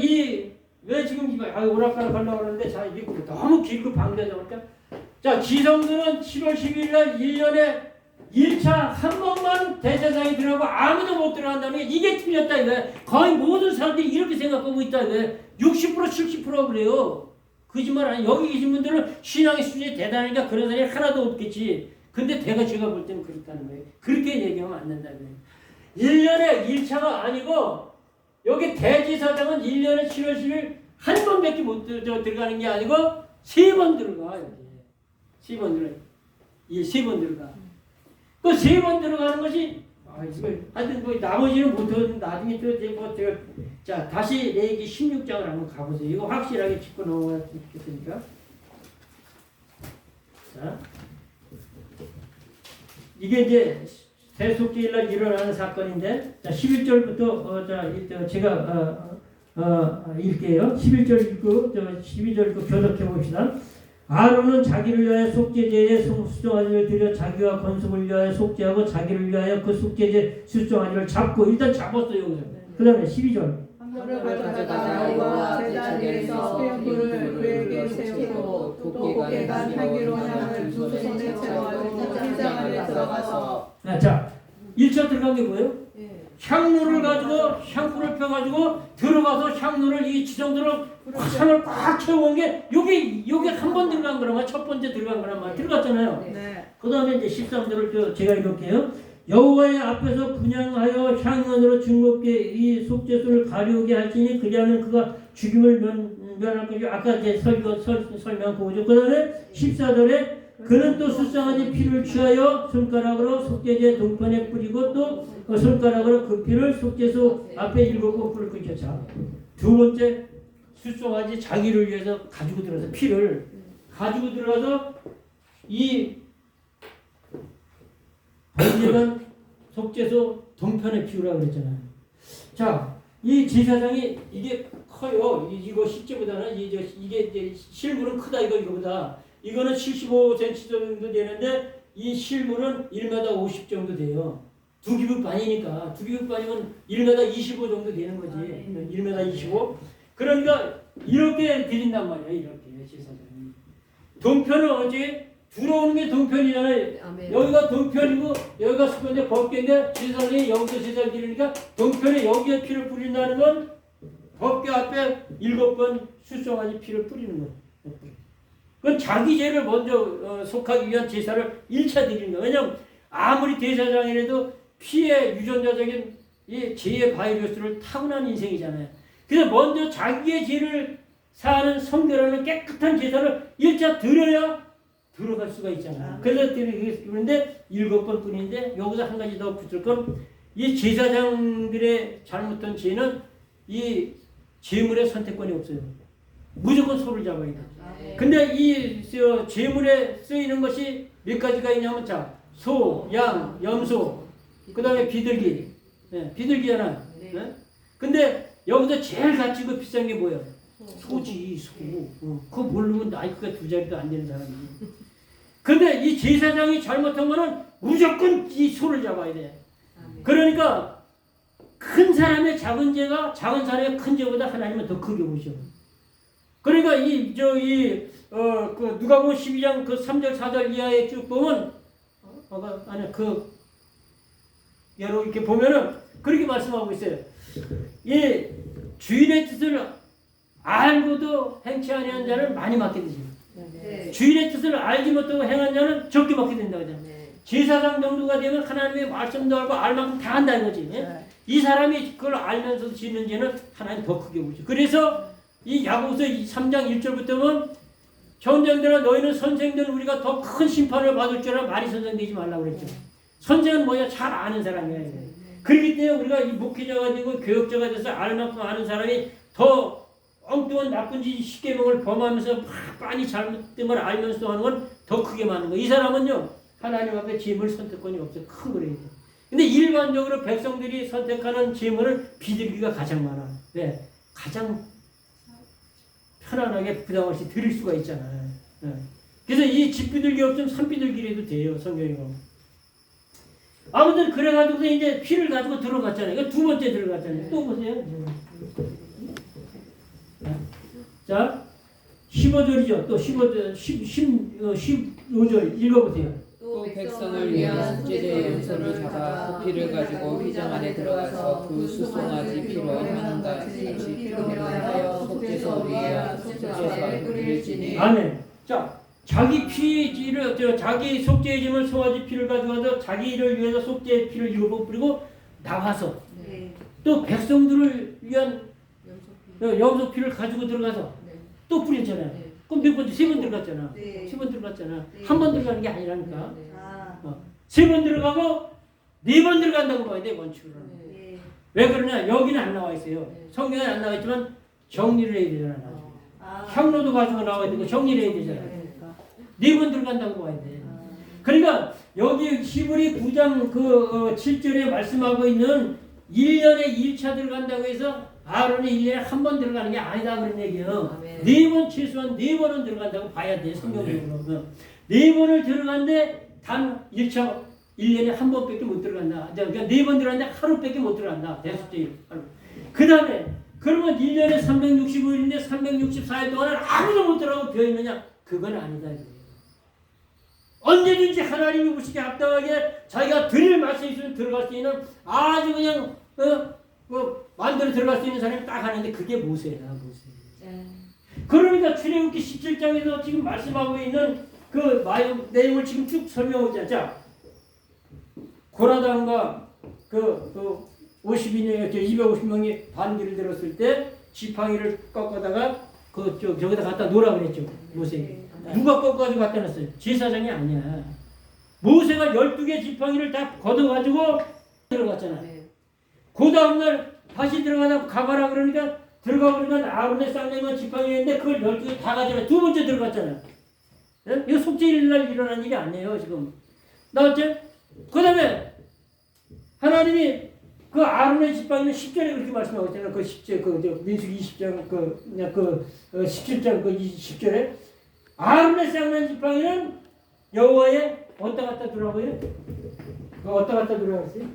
왜 지금 오락가락 하려고 하는데 자 이게 너무 길고 방대하니까 자 지성들은 7월 12일 날 1년에 1차 한 번만 대제사장이 들어가고 아무도 못 들어간다는 게 이게 틀렸다 이거야. 거의 모든 사람들이 이렇게 생각하고 있다 이거야. 60% 70% 그래요. 거짓말 아니야. 여기 계신 분들은 신앙의 수준이 대단하니까 그런 사람이 하나도 없겠지. 근데 제가 볼 때는 그렇다는 거예요. 그렇게 얘기하면 안 된다는 거예요. 1년에 1차가 아니고 여기 대제사장은 1년에 7월 10일 한 번밖에 못 들어가는 게 아니고 3번 들어가. 여기. 3번 들어가. 이 3번 들어가. 그 3번 들어가는 것이 하여튼 나머지는 못하는 나중에 자 다시 레위기 16장을 한번 가보세요. 이거 확실하게 짚고 넘어가야 좋겠으니까. 자 이게 이제 대속죄일날 일어나는 사건인데 자 11절부터 제가 읽게요. 11절 읽고 12절 읽고 교독해 봅시다. 아론은 자기를 위하여 속죄제에 수송아지를 드려 자기와 건숙을 위하여 속죄하고 자기를 위하여 그 속죄제 수송아지를 잡고 일단 잡았어요. 여기서. 그 다음에 12절 불을 가져다가 여호와 제단 위에서 불을 그에게 세우고 곱게 간 향기로운 향을 두 손에 채워가지고 휘장 안에 들어가서 자 1차 들어간 게 뭐예요? 향로를 가지고 향불을 펴가지고 들어가서 향로를 이 지성들을 향을 꽉 채워온 게 요게 한 번 들어간 거란 말이야. 첫 번째 들어간 거란 말이야. 들어갔잖아요. 그 다음에 이제 13절을 제가 읽을게요. 여호와의 앞에서 분향하여 향연으로 즐겁게 이 속죄소를 가려우게 할지니 그리하면 그가 죽임을 면할 것이고 아까 이제 설명한 거죠. 그 다음에 14절에 그는 또 수송아지 피를 취하여 손가락으로 속죄제 동편에 뿌리고 또 손가락으로 그 피를 속죄소 앞에 7번 불을 끄죠. 두 번째 수송아지 자기를 위해서 가지고 들어서 피를 가지고 들어가서 이 번제단 속죄소 동편에 피우라고 그랬잖아요. 자, 이 제사장이 이게 커요. 이거 실제보다는 이게 이제 실물은 크다 이거보다. 이거는 75cm 정도 되는데 이 실물은 1m 50 정도 돼요. 2규빗 반이니까 2규빗 반이면 1m 25 정도 되는 거지. 1m 25. 그러니까 이렇게 드린단 말이야. 이렇게 제사장이. 동편은 어찌 들어오는 게 동편이잖아요. 아멘. 여기가 동편이고 여기가 수건데 법궤인데 제사장이 여기서 제사를 드리니까 동편에 여기에 피를 뿌린다는 건 법궤 앞에 7번 수송아지 피를 뿌리는 거예요. 그건 자기 죄를 먼저 속하기 위한 제사를 1차 드리는 거예요. 왜냐하면 아무리 대사장이라도 피의 유전자적인 이 죄의 바이러스를 타고난 인생이잖아요. 그래서 먼저 자기의 죄를 사하는 성결하는 깨끗한 제사를 1차 드려야 들어갈 수가 있잖아요. 그래서 드리는데 7번 뿐인데 여기서 한 가지 더 붙을 건 이 제사장들의 잘못한 죄는 이 제물의 선택권이 없어요. 무조건 소를 잡아야 돼. 근데 이 제물에 쓰이는 것이 몇 가지가 있냐면 자, 소, 양, 염소, 그 다음에 비둘기. 네, 비둘기잖아. 네? 근데 여기서 제일 가치고 비싼 게 뭐예요? 소지, 소. 그거 모르면 나이가 2자리도 안 되는 사람이. 근데 이 제사장이 잘못한 거는 무조건 이 소를 잡아야 돼. 그러니까 큰 사람의 작은 죄가 작은 사람의 큰 죄보다 하나님은 더 크게 보셔. 그러니까 그 누가복음 12장 그 3절 4절 이하에 쭉 보면 여러 이렇게 보면은 그렇게 말씀하고 있어요. 이 주인의 뜻을 알고도 행치 아니한 자는 많이 맡게 되지. 네. 주인의 뜻을 알지 못하고 행한 자는 적게 맡게 된다고 하잖아요. 네. 제사장 정도가 되면 하나님의 말씀도 알고 알 만큼 다 한다 이거지. 네. 이 사람이 그걸 알면서도 짓는 죄는 하나님 더 크게 보죠. 그래서 이 야고보서 3장 1절부터 보면 형제들아 너희는 선생들 우리가 더 큰 심판을 받을 줄 알아 많이 선생되지 말라고 그랬죠. 선생은 뭐야? 잘 아는 사람이야. 그렇기 때문에 우리가 이 목회자가 되고 교역자가 돼서 알 만큼 아는 사람이 더 엉뚱한 나쁜 짓 십계명을 범하면서 빤히 잘못된 걸 알면서 하는 건 더 크게 많은 거예요. 이 사람은요 하나님 앞에 재물 선택권이 없어요. 큰 거래요. 근데 일반적으로 백성들이 선택하는 재물은 비둘기가 가장 많아. 왜? 가장 편안하게 부담 없이 드릴 수가 있잖아요. 그래서 이 집비둘기 없으면 산비둘기라도 돼요. 성경이 보면. 아무튼 그래가지고 이제 피를 가지고 들어갔잖아요. 이거 두 번째 들어갔잖아요. 또 보세요. 자, 15절이죠. 또 15절, 15절 읽어보세요. 또 백성을 위한 속죄제의 염소를 잡아 그 피를 가지고 휘장 안에 들어가서 그 수송아지 피로 행하는 같이 피로 행하여 속죄소 위에 속죄소 안에 뿌릴지니. 아멘. 자, 자기 피를 자기 속죄의 짐을 송아지 피를 가져와서 자기를 위해서 속죄의 피를 7번 뿌리고 나와서 네. 또 백성들을 위한 염소 피를 가지고 들어가서 또 뿌렸잖아요. 네. 그럼 몇 번째? 3번 들어갔잖아. 네. 3번 들어갔잖아. 네. 한 번 들어가는 게 아니라니까. 네. 아. 3번 들어가고 4번 들어간다고 봐야 돼, 원칙으로. 네. 왜 그러냐? 여기는 안 나와 있어요. 네. 성경에 안 나와 있지만 정리를 해야 되잖아. 나중에. 아. 향로도 가지고 나와야 되고 정리를 해야 되잖아. 네. 4번 들어간다고 봐야 돼. 아. 그러니까 여기 히브리 9장 7절에 말씀하고 있는 1년에 1차 들어간다고 해서 아론이 1년에 한 번 들어가는 게 아니다 그런 얘기예요. 아멘. 4번 최소한 4번은 들어간다고 봐야 돼. 성경적으로. 4번을 들어간데 단 1차 1년에 한 번밖에 못 들어간다. 그러니까 4번 들어갔는데 하루밖에 못 들어간다. 대속죄일 하루. 그 다음에 그러면 1년에 365일인데 364일 동안은 아무도 못 들어가고 비어있느냐? 그건 아니다. 언제든지 하나님이 보시기에 합당하게 자기가 드릴 말씀이 있으면 들어갈 수 있는 아주 그냥 만들어 들어갈 수 있는 사람이 딱 하는데 그게 모세야. 모세. 네. 그러니까 출애굽기 17장에서 지금 말씀하고 있는 그 내용을 지금 쭉 설명하자. 자, 고라단과 그 52년 250명이 반기를 들었을 때 지팡이를 꺾어다가 저기다 갖다 놓으라 그랬죠. 모세. 누가 꺾어가지고 갖다 놨어요? 제사장이 아니야. 모세가 12개 지팡이를 다 걷어가지고 들어갔잖아. 네. 그 다음날 다시 들어가다 가봐라 그러니까 들어가 보니까 아론의 쌍둥이만 지팡이였는데 그걸 12개 다 가져가. 두 번째 들어갔잖아. 예? 이거 속죄일날 일어난 일이 아니에요 지금. 나왔죠? 그 다음에 하나님이 그 아론의 지팡이는 10절에 그렇게 말씀하고 있잖아요. 그 10절, 민수기 20장, 17장, 20절에 아론의 쌍난 지팡이는 여호와의 어디다 갖다 두라고요? 어디다 갖다 두라고 했어요?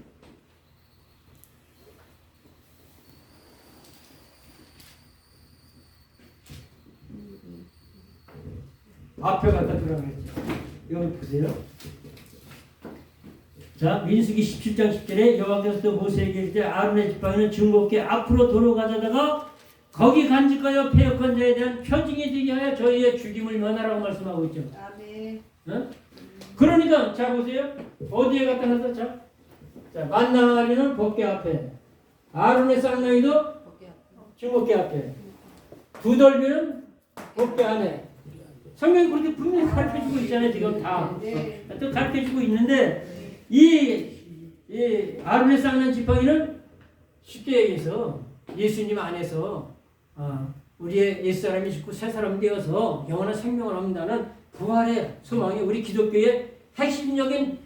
앞에 갖다 두라고 했죠. 여기 보세요. 자, 민수기 17장 10절에 여호와께서 또 모세에게 이르시되 아론의 지팡이는 증거롭게 앞으로 도로 가져다가 거기 간직하여 패역한 자에 대한 표징이 되게 하여 저희의 죽임을 면하라고 말씀하고 있죠. 아멘. 어? 그러니까 자 보세요. 어디에 갖다 놨어? 자, 만나가리는 법궤 앞에, 아론의 쌍나이도 증거궤 앞에, 두덜비는 법궤 안에. 성경이 그렇게 분명히 가르쳐주고 있잖아요. 지금 다. 네. 또 가르쳐주고 있는데 이 아론의 쌍난 지팡이는 쉽게 얘기해서 예수님 안에서 우리의 옛사람이 죽고 새사람이 되어서 영원한 생명을 얻는다는 부활의 소망이 우리 기독교의 핵심적인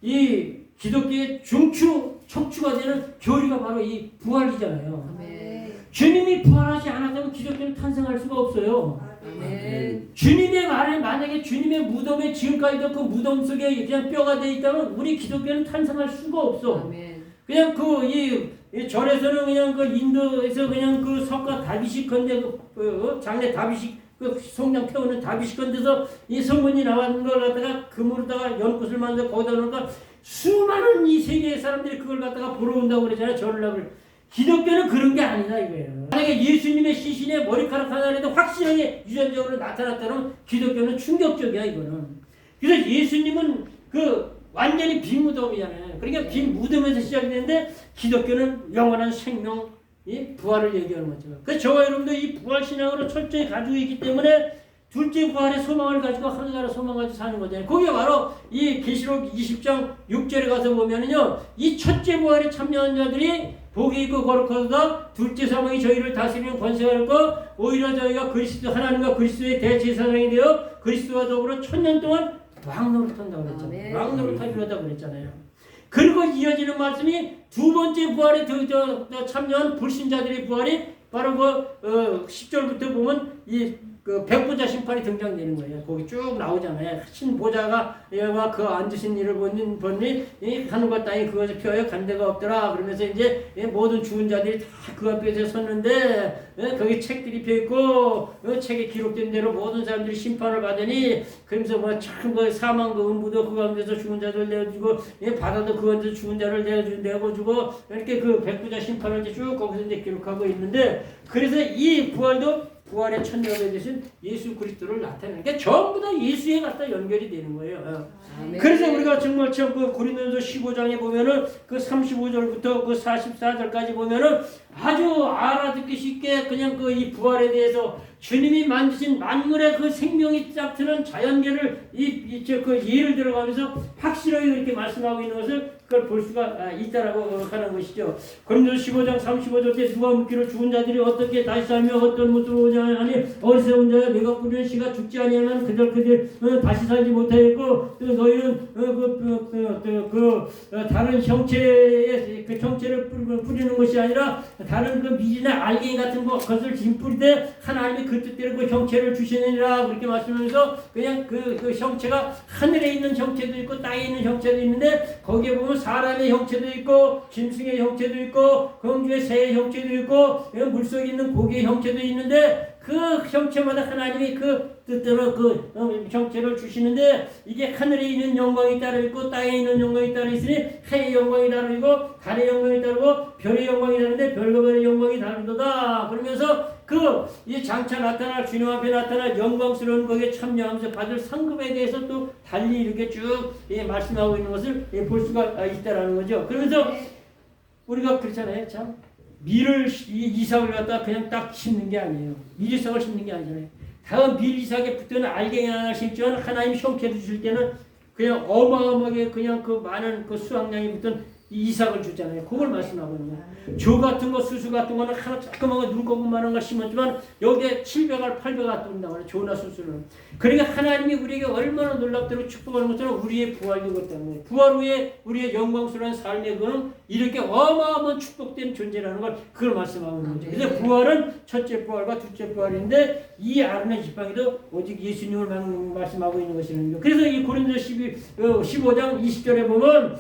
이 기독교의 중추, 척추가 되는 교리가 바로 이 부활이잖아요. 아멘. 주님이 부활하지 않았다면 기독교는 탄생할 수가 없어요. 아멘. 주님의 말에 만약에 주님의 무덤에 지금까지도 그 무덤 속에 그냥 뼈가 돼 있다면 우리 기독교는 탄생할 수가 없어. 아멘. 그냥 이 절에서는 그냥 그 인도에서 그냥 그 석가 다비식 건데 그 장례 다비식 그 성령 태우는 다비식 건데서 이 성문이 나왔는 걸 갖다가 금으로다가 연꽃을 만들어 거기다 놓으니까 수많은 이 세계의 사람들이 그걸 갖다가 보러 온다고 그러잖아요. 절을 하고. 기독교는 그런 게 아니다 이거예요. 만약에 예수님의 시신에 머리카락 하나라도 확실하게 유전적으로 나타났다면 기독교는 충격적이야 이거는. 그래서 예수님은 그 완전히 빈 무덤이잖아요. 그러니까 빈 무덤에서 시작되는데 기독교는 영원한 생명, 이 부활을 얘기하는 거죠. 그래서 저와 여러분도 이 부활 신앙으로 철저히 가지고 있기 때문에 둘째 부활의 소망을 가지고 하늘나라 소망을 가지고 사는 거잖아요. 그게 바로 이 계시록 20장 6절에 가서 보면은요, 이 첫째 부활에 참여한 자들이 복이 있고 거룩하다. 둘째 사망이 저희를 다스리는 권세가 있고 오히려 저희가 그리스도 하나님과 그리스도의 대제사장이 되어 그리스도와 더불어 1000년 동안 왕노릇한다고 그랬잖아요. 왕노릇하기로 하다고 그랬잖아요. 그리고 이어지는 말씀이 두 번째 부활에 참여한 불신자들의 부활이 바로 10절부터 보면 그 백보자 심판이 등장되는 거예요. 거기 쭉 나오잖아요. 신보자가 여호와 그 앉으신 일을 보니 하늘과 땅이 그것에 피하여 간 데가 없더라. 그러면서 이제 모든 죽은 자들이 다 그 앞에 섰는데 거기 책들이 펴있고 책에 기록된 대로 모든 사람들이 심판을 받으니 그러면서 참 사망 그 음부도 그 가운데서 죽은 자들 내어주고 바다도 그 가운데서 죽은 자를 내어주고 이렇게 그 백보자 심판을 이제 쭉 거기서 이제 기록하고 있는데 그래서 이 부활도 부활의 천년에 되신 예수 그리스도를 나타내는 게 전부 다 예수에 갖다 연결이 되는 거예요. 아멘. 그래서 우리가 정말 참 그 고린도서 15장에 보면은 그 35절부터 그 44절까지 보면은 아주 알아듣기 쉽게 그냥 그 이 부활에 대해서 주님이 만드신 만물의 그 생명이 짝트는 자연계를 그 예를 들어가면서 확실하게 그렇게 말씀하고 있는 것을 그걸 볼 수가 있다라고 하는 것이죠. 고린도서 15장 35절 때 누가 묻기를 죽은 자들이 어떻게 다시 살며 어떤 모습으로 오냐 하니 어디서 온 자야 내가 꾸리는 씨가 죽지 아니하면 그들 다시 살지 못하겠고 또 너희는 다른 형체의 그 형체를 뿌리는 것이 아니라 다른 그 미지나 알갱이 같은 것을 지금 뿌릴 때 하나님이 그 뜻대로 그 형체를 주시느니라 그렇게 말씀하면서 그냥 그 형체가 하늘에 있는 형체도 있고 땅에 있는 형체도 있는데 거기에 보면 사람의 형체도 있고 짐승의 형체도 있고 공주의 새의 형체도 있고 물속에 있는 고기의 형체도 있는데 그 형체마다 하나님이 그 뜻대로 그 형체를 주시는데 이게 하늘에 있는 영광이 따로 있고 땅에 있는 영광이 따로 있으니 해의 영광이 다르고 달의 영광이 다르고 별의 영광이 다른데 별과 별의 영광이 다르도다. 그러면서 이 장차 나타날 주님 앞에 나타날 영광스러운 거기에 참여하면서 받을 상급에 대해서 또 달리 이렇게 쭉 말씀하고 있는 것을 볼 수가 있다라는 거죠. 그러면서 우리가 그렇잖아요. 참 밀을 이삭을 갖다 그냥 딱 심는 게 아니에요. 이삭을 심는 게 아니잖아요. 다음 빌리사하게 붙은 알갱이 하나 심지만 하나님 형체를 주실 때는 그냥 어마어마하게 그냥 그 많은 그 수확량이 붙은 이삭을 주잖아요. 그걸 말씀하고 있는 거예요. 조 같은 거, 수수 같은 거는 하나 조그만 거, 눈곱만한 걸 심었지만 여기에 700알, 800알 뜬다고 그래요. 조나 수수는. 그러니까 하나님이 우리에게 얼마나 놀랍도록 축복하는 것처럼 우리의 부활도 그렇다는 거예요. 부활 후에 우리의 영광스러운 삶의 그는 이렇게 어마어마한 축복된 존재라는 걸 그걸 말씀하고 있는 거죠. 그래서 부활은 첫째 부활과 둘째 부활인데 이 아론의 지팡이도 오직 예수님을 말씀하고 있는 것이거든요. 그래서 이 고린도 15장 20절에 보면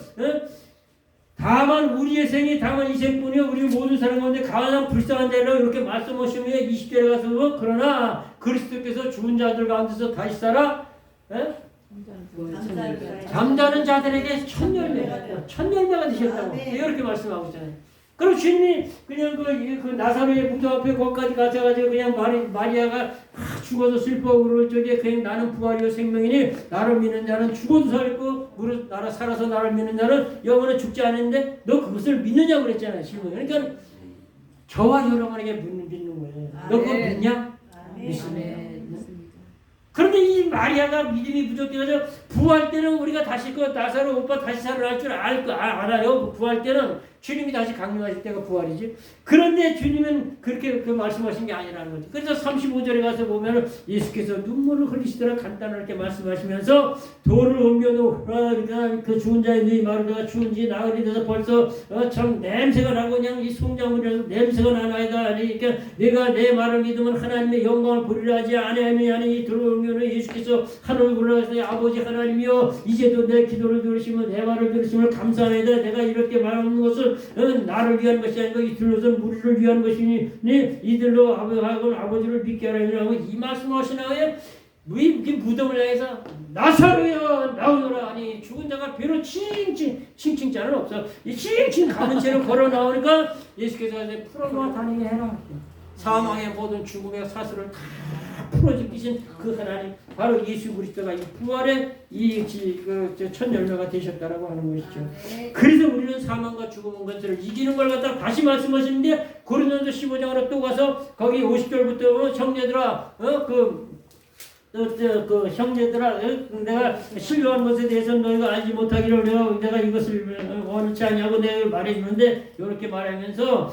다만 우리의 생이 다만 이 생뿐이요 우리 모든 사람 가운데 가장 불쌍한 자라고 이렇게 말씀하시며 20절에 가서 보면 그러나 그리스도께서 죽은 자들 가운데서 다시 살아 잠자는 자들에게 첫 열매가 되셨다고 이렇게 말씀하고 있잖아요. 그럼 주님이 그냥 그 나사로의 무덤 앞에 거기까지 가셔가지고 그냥 마리아가 죽어서 슬퍼하고 그럴 적에 그냥 나는 부활이요 생명이니 나를 믿는 자는 죽어도 살고 나를 살아서 나를 믿는 자는 영원히 죽지 않는데 너 그것을 믿느냐고 그랬잖아요. 질문. 그러니까 저와 여러분에게 믿는 거예요. 너 그거 믿냐? 믿습니다. 그런데 이 마리아가 믿음이 부족해서 부활 때는 우리가 다시 그 나사로 오빠 다시 살아날 줄 알아요. 부활 때는 주님이 다시 강림하실 때가 부활이지. 그런데 주님은 그렇게 그 말씀하신 게 아니라는 거죠. 그래서 35절에 가서 보면 예수께서 눈물을 흘리시더라 간단하게 말씀하시면서 돌을 옮겨놓으라 그 죽은 자의 너희 마르다가 죽은 지 나흘이 돼서 벌써 참 냄새가 나고 그냥 이 송장물에서 냄새가 나나이다. 그러니까 내가 내 말을 믿으면 하나님의 영광을 보리라 하지 아니하니 돌을 옮겨놓으 예수께서 하늘을 올라가서 아버지 하나님이여 이제도 내 기도를 들으시면 내 말을 들으시면 감사합니다. 내가 이렇게 말하는 것은 나를 위한 것이 아니고 이들로선 무리를 위한 것이니 이들로 아버지를 믿게 하라고 이 말씀하시나요? 이 무덤을 향해서 나사로야 나오너라 하니 죽은 자가 배로 칭칭자는 없어. 이 칭칭 가는 채로 걸어 나오니까 예수께서 풀어놓아 다니게 해라. 사망의 모든 죽음의 사슬을 다 풀어주신 그 하나님 바로 예수 그리스도가 이 부활의 첫 열매가 되셨다라고 하는 것이죠. 그래서 우리는 사망과 죽음은 것들을 이기는 걸 갖다 다시 말씀하시는데 고린도서 15장으로 또 가서 거기 50절부터 형제들아 그 형제들아 내가 신뢰한 것에 대해서 너희가 알지 못하기를 내가 이것을 원치 않냐고 내가 말해주는데 이렇게 말하면서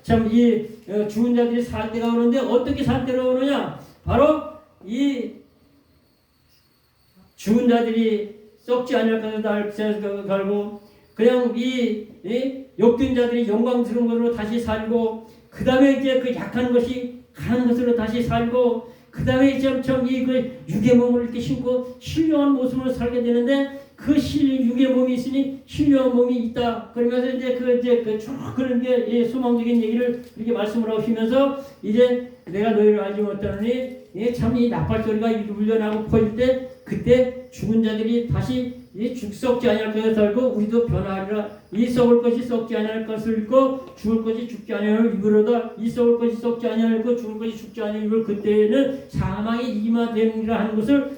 참 이 죽은 자들이 살 때가 오는데 어떻게 살 때가 오느냐 바로 이 죽은 자들이 썩지 않을 것을 갈고 그냥 이 욕된 자들이 영광스러운 것으로 다시 살고 그 다음에 이제 그 약한 것이 강한 것으로 다시 살고 그 다음에 참 이 그 육의 몸을 이렇게 신고 신령한 모습으로 살게 되는데 그 육의 몸이 있으니 신령한 몸이 있다. 그러면서 그런 게 소망적인 얘기를 이렇게 말씀을 하시면서 이제 내가 너희를 알지 못하느니 참 이 나팔 소리가 울려나고 퍼질 때 그때 죽은 자들이 다시 썩지 아니할 것을 살고 우리도 변화하리라. 이 썩을 것이 썩지 아니할 것을 입고 죽을 것이 죽지 아니할 입으로다. 이 썩을 것이 썩지 아니할 것 죽을 것이 죽지 아니할 입을 그때에는 사망이 이기마되리라 하는 것을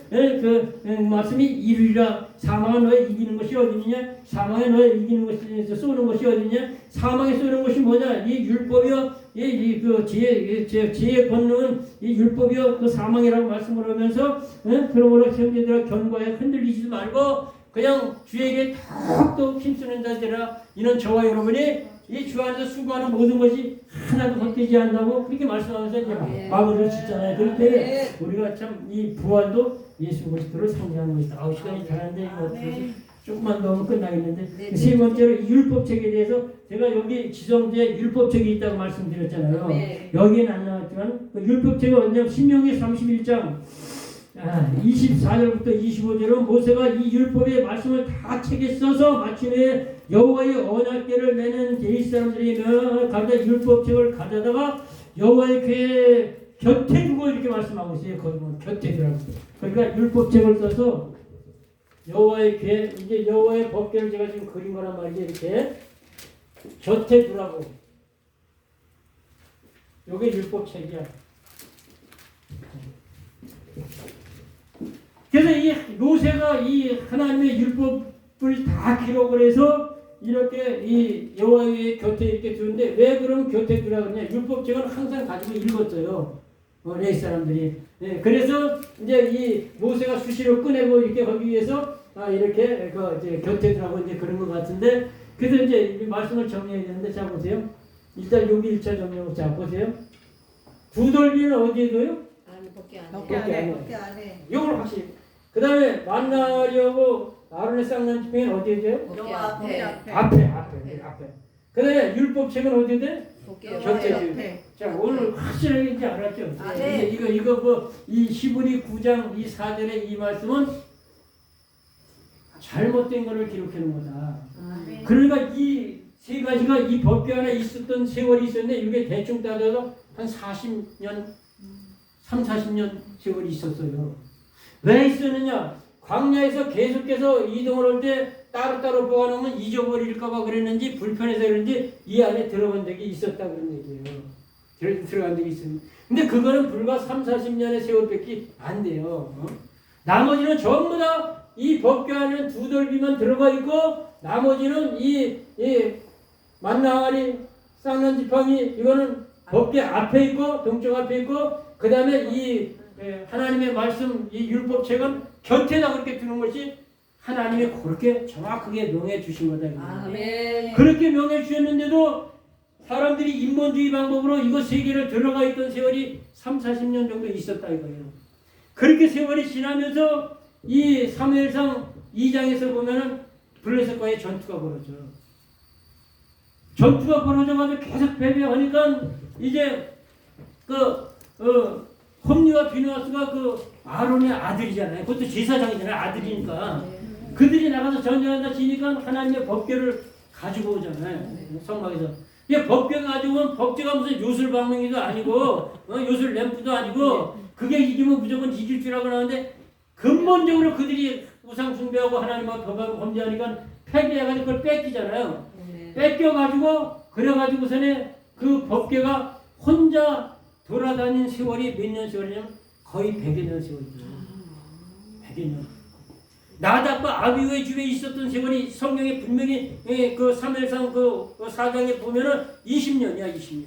말씀이 이루리라. 사망은 너의 이기는 것이 어디냐? 사망에 너의 이기는 것이 쏘는 것이 어디냐? 사망에 쏘는 것이 뭐냐? 이 율법이요. 지혜의 권능은 이 율법이요. 그 사망이라고 말씀을 하면서 그러므로 형제들아 견고하여 흔들리지도 말고 그냥 주에게 더욱더 힘쓰는 자들아 이는 저와 여러분이 이 주 안에서 수고하는 모든 것이 하나도 헛되지 않는다고 그렇게 말씀하면서 이제 마무리를 짓잖아요. 그럴 때 우리가 참 이 부활도 예수 그리스도를 상징하는 것이다. 시간이 다른데 조금만 더 하면 끝나겠는데 세 번째로 율법책에 대해서 제가 여기 지성제 율법책이 있다고 말씀드렸잖아요. 여기는 안 나왔지만 그 율법책은 언제 신명기 31장 24절부터 25절은 모세가 이 율법의 말씀을 다 책에 써서 마침내 여호와의 언약궤를 매는 대리 사람들이 가져다 율법책을 가져다가 여호와의 궤 곁에 두고 이렇게 말씀하고 있어요. 거기 보면 곁에 두라고. 그러니까 율법책을 써서 여호와의 궤 이제 여호와의 법궤를 제가 지금 그린 거란 말이죠. 이렇게 곁에 두라고. 요게 율법책이야. 그래서 이 모세가 이 하나님의 율법을 다 기록을 해서 이렇게 이 여호와의 곁에 이렇게 두는데 왜 그럼 곁에 두라 그러냐? 율법책은 항상 가지고 읽었어요. 레위 사람들이. 예, 그래서 이제 이 모세가 수시로 꺼내고 이렇게 하기 위해서 이렇게 그 이제 곁에 들어가고 이제 그런 것 같은데, 그래서 이제 이 말씀을 정리해야 되는데, 자 보세요. 일단 여기 1차 정리하고 자 보세요. 두돌비는 어디에 둬요? 아니 벗게 안 벗게 해. 안 해. 밖에 안 해. 요걸 확실히. 그 다음에 만나려고 아론의 쌍난 지팡이는 어디에 둬요? 벗게 여호와 앞에. 앞에. 그 다음에 율법책은 어디에 돼? 벗게 여호와 곁에 옆에. 옆에. 자, 오늘 확실하게 이제 알았죠? 아, 이제 네. 이거 뭐 이 히브리 9장 이 4절의 이 말씀은 잘못된 거를 기록해 놓은 거다. 아멘. 그러니까 이 세 가지가 이 법궤 안에 있었던 세월이 있었는데, 이게 대충 따져서 한 40년, 3, 40년 세월이 있었어요. 왜 있었느냐? 광야에서 계속해서 이동을 할 때 따로따로 보관하면 잊어버릴까봐 그랬는지, 불편해서 그랬는지 이 안에 들어간 적이 있었다 그런 얘기예요. 들어간 적이 있습니다. 근데 그거는 불과 3, 40년의 세월밖에 안 돼요. 나머지는 전부 다 이 법궤 안에는 두 돌비만 들어가 있고, 나머지는 이 만나와리 쌍난 지팡이 이거는 법궤 앞에 있고, 동쪽 앞에 있고, 그 다음에 이 하나님의 말씀 이 율법책은 곁에다 그렇게 두는 것이 하나님이 그렇게 정확하게 명해 주신 거다. 아멘. 그렇게 명해 주셨는데도 사람들이 인본주의 방법으로 이거 세 개를 들어가 있던 세월이 3, 40년 정도 있었다 이거예요. 그렇게 세월이 지나면서 이 사무엘상 2장에서 보면은 블레셋과의 전투가 벌어져. 전투가 벌어져가지고 계속 패배하니까 이제 홈리와 비누아스가 그 아론의 아들이잖아요. 그것도 제사장이잖아요. 아들이니까. 그들이 나가서 전쟁하다 지니까 하나님의 법궤를 가지고 오잖아요. 성막에서. 이게 법궤 가지고 오면 법궤가 무슨 요술방망이도 아니고 요술 램프도 아니고 그게 이기면 무조건 이길 줄 알고 나오는데 근본적으로 그들이 우상 숭배하고 하나님과 범죄하니까 패배해가지고 그걸 뺏기잖아요. 뺏겨가지고 그래가지고서는 그 법궤가 혼자 돌아다닌 세월이 몇 년 세월이냐면 거의 100여 년 세월이죠. 100여 년. 나답과 아비후의 집에 있었던 세월이 성경에 분명히 그 사무엘상 그 4장에 보면은 20년이야, 20년.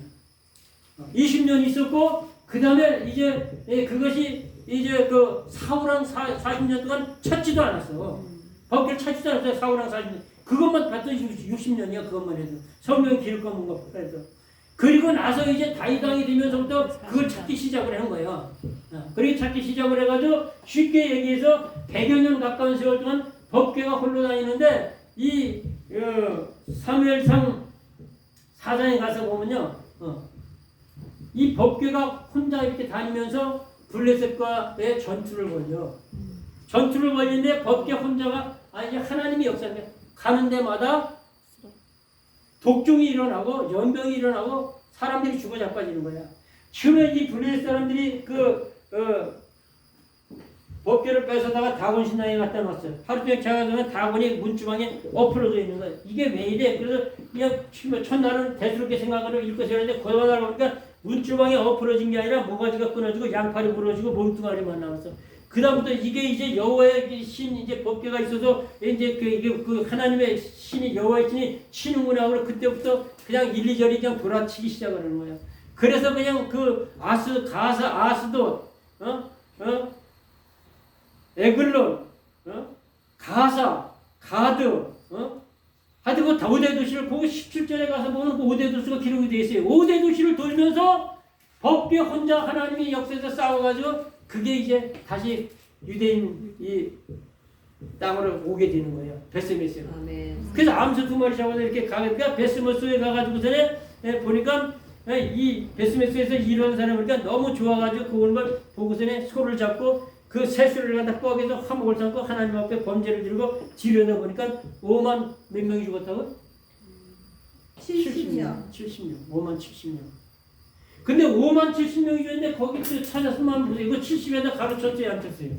20년 있었고 그 다음에 이제 그것이 이제 그 사울왕 40년 동안 찾지도 않았어. 법궤를 찾지도 않았어요. 사울왕 40년. 그것만 봤더니 60년이야. 그것만 해도 성경 기록한 것보다 해도. 그리고 나서 이제 다윗왕이 되면서부터 그걸 찾기 시작을 한 거예요. 그렇게 찾기 시작을 해가지고 쉽게 얘기해서 100여 년 가까운 세월 동안 법궤가 홀로 다니는데 이 사무엘상 4장에 가서 보면요. 이 법궤가 혼자 이렇게 다니면서 블레셋과의 전투를 벌여. 전투를 벌이는데 법궤 혼자가 이제 하나님이 역사인데 가는 데마다 독종이 일어나고 연병이 일어나고 사람들이 죽어 자빠지는 거야. 처음에 이 블레셋 사람들이 법궤를 뺏어다가 다곤 신당에 갖다 놨어요. 하루 종일 자가서면 다곤이 문주방에 엎어져 있는 거야. 이게 왜 이래? 그래서 그냥 첫날은 대수롭게 생각하고 읽고 세웠는데 고단하다 보니까 문주방에 엎어진 게 아니라 모가지가 끊어지고 양팔이 부러지고 몸뚱아리만 나왔어. 그다음부터 이게 이제 여호와의 신 이제 법궤가 있어서 이제 그 하나님의 신이 여호와의 신이 치는구나. 그래 그때부터 그냥 일리절이 그냥 돌아치기 시작하는 거예요. 그래서 그냥 그 가사 아스도 에글론 가사 가드 하여튼 그 5대 도시를 보고 17절에 가서 보면 그 5대 도시가 기록이 되어 있어요. 5대 도시를 돌면서 법궤 혼자 하나님의 역사에서 싸워가지고 그게 이제 다시 유대인 이 땅으로 오게 되는 거예요. 베스메스로. 그래서 암소 2마리 잡아서 이렇게 가니까 베스메스에 가가지고서는 보니까 이 베스메스에서 일하는 사람을 보니까 너무 좋아가지고 그 오는 걸 보고서는 소를 잡고 그 새수를 갖다 뻐개서 화목을 삼고 하나님 앞에 범죄를 들고 지르다 보니까 5만 몇 명이 죽었다고? 70년. 5만 70명. 근데 5만 70명이 죽었는데 거기 찾았으면 보세요. 이거 70에다 가르쳤어요, 안 쳤어요?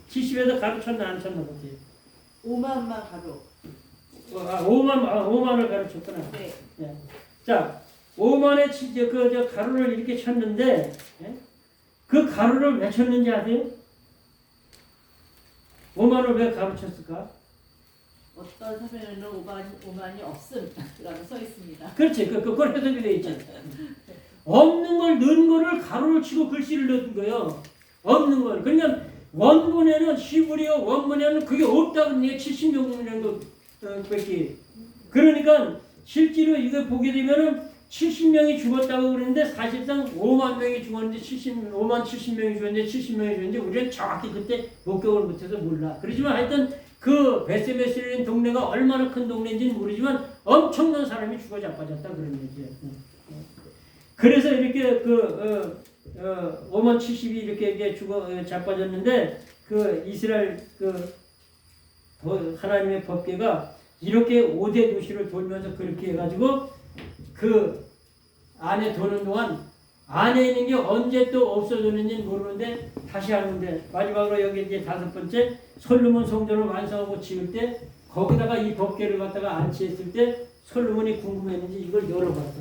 70에다 가르쳤나 안 쳤나 보세요. 5만만 가로. 5만을 가르쳤구나. 네. 예. 자, 5만의 저 가루를 이렇게 쳤는데, 예? 그 가루를 왜 쳤는지 아세요? 5만을 왜 가르쳤을까? 어떤 사면에는 5만이 없음라고 써 있습니다. 그렇지. 그걸 해석이 되어 있지. 없는 걸 넣은 거를 가로를 치고 글씨를 넣은 거예요. 없는 걸. 그러니까 원문에는 히브리어 원문에는 그게 없다고 그러니까 70명이라는 것밖에. 그러니까 실제로 이거 보게 되면은 70명이 죽었다고 그러는데 사실상 5만 명이 죽었는데 5만 70명이 죽었는데 70명이 죽었는데 우리는 정확히 그때 목격을 못해서 몰라. 그렇지만 하여튼 그 베세메스라는 동네가 얼마나 큰 동네인지는 모르지만 엄청난 사람이 죽어 자빠졌다 그런 얘기예요. 그래서 이렇게 5만 70이 이렇게 죽어 자빠졌는데 그 이스라엘 하나님의 법궤가 이렇게 5대 도시를 돌면서 그렇게 해가지고 그 안에 도는 동안 안에 있는 게 언제 또 없어졌는지 모르는데 다시 하는데 마지막으로 여기 이제 5번째 솔로몬 성전을 완성하고 지을 때 거기다가 이 법궤를 갖다가 안치했을 때 솔로몬이 궁금했는지 이걸 열어봤어.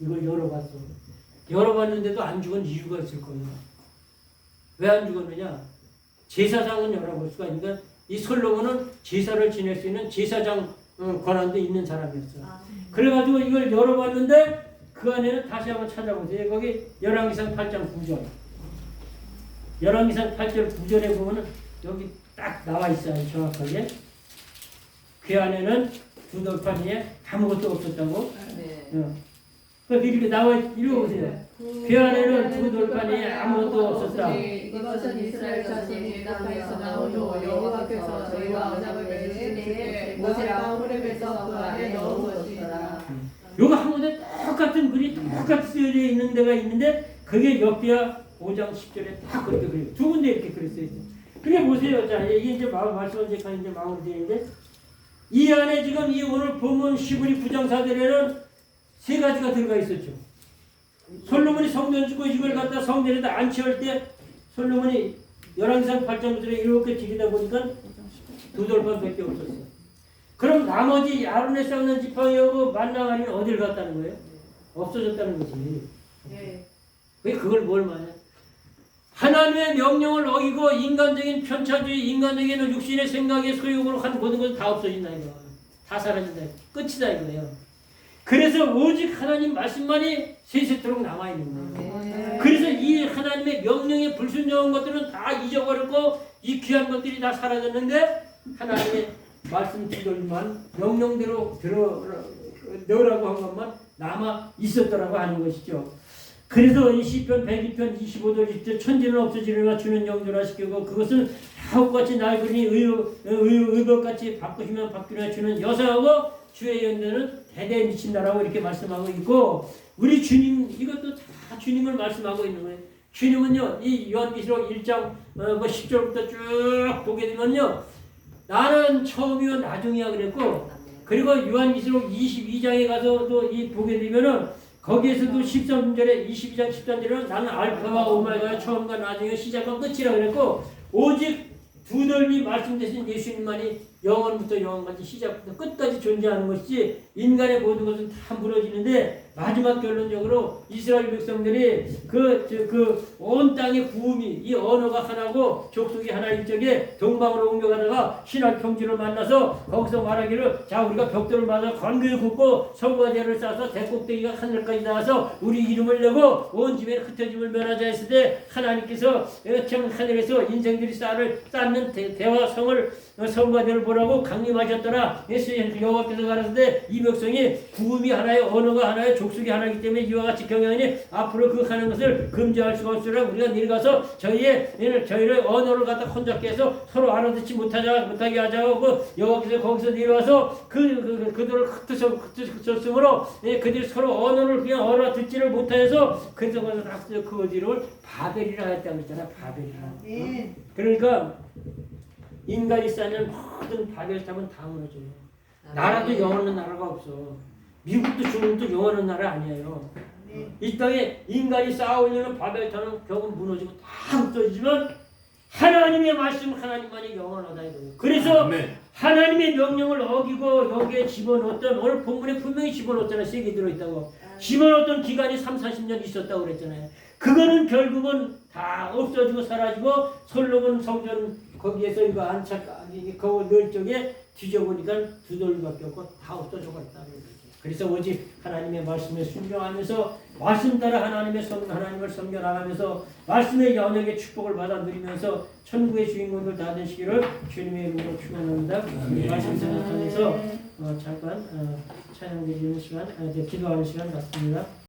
이걸 열어봤어. 열어봤는데도 안 죽은 이유가 있을 거예요. 왜 안 죽었느냐? 제사장은 열어볼 수가 있으니까 이 솔로몬은 제사를 지낼 수 있는 제사장 권한도 있는 사람이었어. 그래가지고 이걸 열어봤는데 그 안에는 다시 한번 찾아보세요. 거기 열왕기상 8장 9절. 열왕기상 8절 9절에 보면은 여기 딱 나와 있어요. 정확하게. 그 안에는 두 돌판 위에 아무것도 없었다고. 네. 이렇게 나와 읽어보세요. 그 안에는 두 돌판 위에 아무것도 없었다. 이것은 이스라엘 자손이 땅에서 나오고 여호와께서 저희와 언약을 맺으실 때 모세가 호렙에서 그 안에 넣은 것이라. 요거 한 군데 똑같은 글이 똑같이 쓰여져 있는 데가 있는데 그게 역대하 5장 10절에 딱 그렇게 그래요. 두 군데 이렇게 그랬어요. 그래 보세요. 자, 이게 이제 말씀을 이제 마무리되는데 이 안에 지금 이 오늘 본문 히브리 9장 4절에는 세 가지가 들어가 있었죠. 솔로몬이 성전 짓고 이걸 갖다 성전에다 안치할 때 솔로몬이 열왕기상 8장 9절에 이렇게 지키다 보니까 두 돌판밖에 없었어요. 그럼 나머지 아론의 쌍난 지팡이하고 만나가리는 어딜 갔다는 거예요? 없어졌다는 거지. 왜 그걸 뭘 말해? 하나님의 명령을 어기고 인간적인 편차주의, 인간적인 육신의 생각의 소욕으로 한 모든 것은 다 없어진다 이거. 다 사라진다. 끝이다 이거예요. 그래서 오직 하나님 말씀만이 세세토록 남아있는 거예요. 그래서 이 하나님의 명령에 불순종한 것들은 다 잊어버렸고 이 귀한 것들이 다 사라졌는데 하나님의 말씀 뒤돌만 명령대로 넣으라고 한 것만 남아 있었더라고 하는 것이죠. 그래서 이 시편 102편 25절 20절 천지는 없어지려나 주는 영존화 시키고 그것은 하옥같이 낡으니 의복같이 바꾸시면 바뀌려 주는 여사하고 주의 연대는 대대에 미친다라고 이렇게 말씀하고 있고 우리 주님 이것도 다 주님을 말씀하고 있는 거예요. 주님은요 이 요한계시록 1장 10절부터 쭉 보게 되면요 나는 처음이요 나중이야 그랬고 그리고 요한계시록 22장에 가서도 이 보게 되면은 거기에서도 13절에 22장 13절에는 나는 알파와 오메가의 처음과 나중에 시작과 끝이라 그랬고 오직 두 덜미 말씀되신 예수님만이 영원부터 영원까지 시작부터 끝까지 존재하는 것이지 인간의 모든 것은 다 무너지는데 마지막 결론적으로 이스라엘 백성들이 온 땅의 구음이 이 언어가 하나고 족속이 하나일 적에 동방으로 옮겨가다가 신할 평지를 만나서 거기서 말하기를 자 우리가 벽돌을 맞아 건교에 굽고 성과제를 쌓아서 대꼭대기가 하늘까지 닿아서 우리 이름을 내고 온 집에 흩어짐을 면하자 했을 때 하나님께서 하늘에서 인생들이 쌓는 대화성을 성과제를 보라고 강림하셨더라. 여호와께서 가라사대 이 백성이 구음이 하나의 언어가 하나의 족속이 하나이기 때문에 이와 같이 경영하니 앞으로 그 하는 것을 금지할 수가 없으라. 우리가 내려가서 저희를 언어를 갖다 혼잡게 해서 서로 알아듣지 못하게 하자고 여호와께서 거기서 내려와서 그들을 흩으셨으므로 그들이 서로 언어를 그냥 알아듣지를 못해서 그래서 그 어디를 바벨이라 했다고 했잖아. 바벨이라. 그러니까 인간이 쌓는 모든 바벨탑은 다 무너져요. 나라도 영원한 나라가 없어. 미국도 중국도 영원한 나라 아니에요. 이 땅에 인간이 쌓아올리는 바벨탑은 결국 무너지고 다 없어지지만 하나님의 말씀 하나님만이 영원하다 이거예요. 그래서 하나님의 명령을 어기고 여기에 집어넣었던 오늘 본문에 분명히 집어넣었잖아요. 세개 들어있다고. 집어넣었던 기간이 30-40년 있었다고 그랬잖아요. 그거는 결국은 다 없어지고 사라지고 솔로몬 성전 거기에서 이거 거기 넣을 적에 뒤져보니까 두 돌밖에 없고 다 없어져 버렸다. 그래서 오직 하나님의 말씀에 순종하면서 말씀 따라 하나님을 섬겨 나가면서 말씀의 연역의 축복을 받아 누리면서 천국의 주인공들 다 되시기를 주님의 이름으로 축원합니다. 말씀 생각하면서 잠깐 찬양 드리는 시간, 기도하는 시간 갖습니다.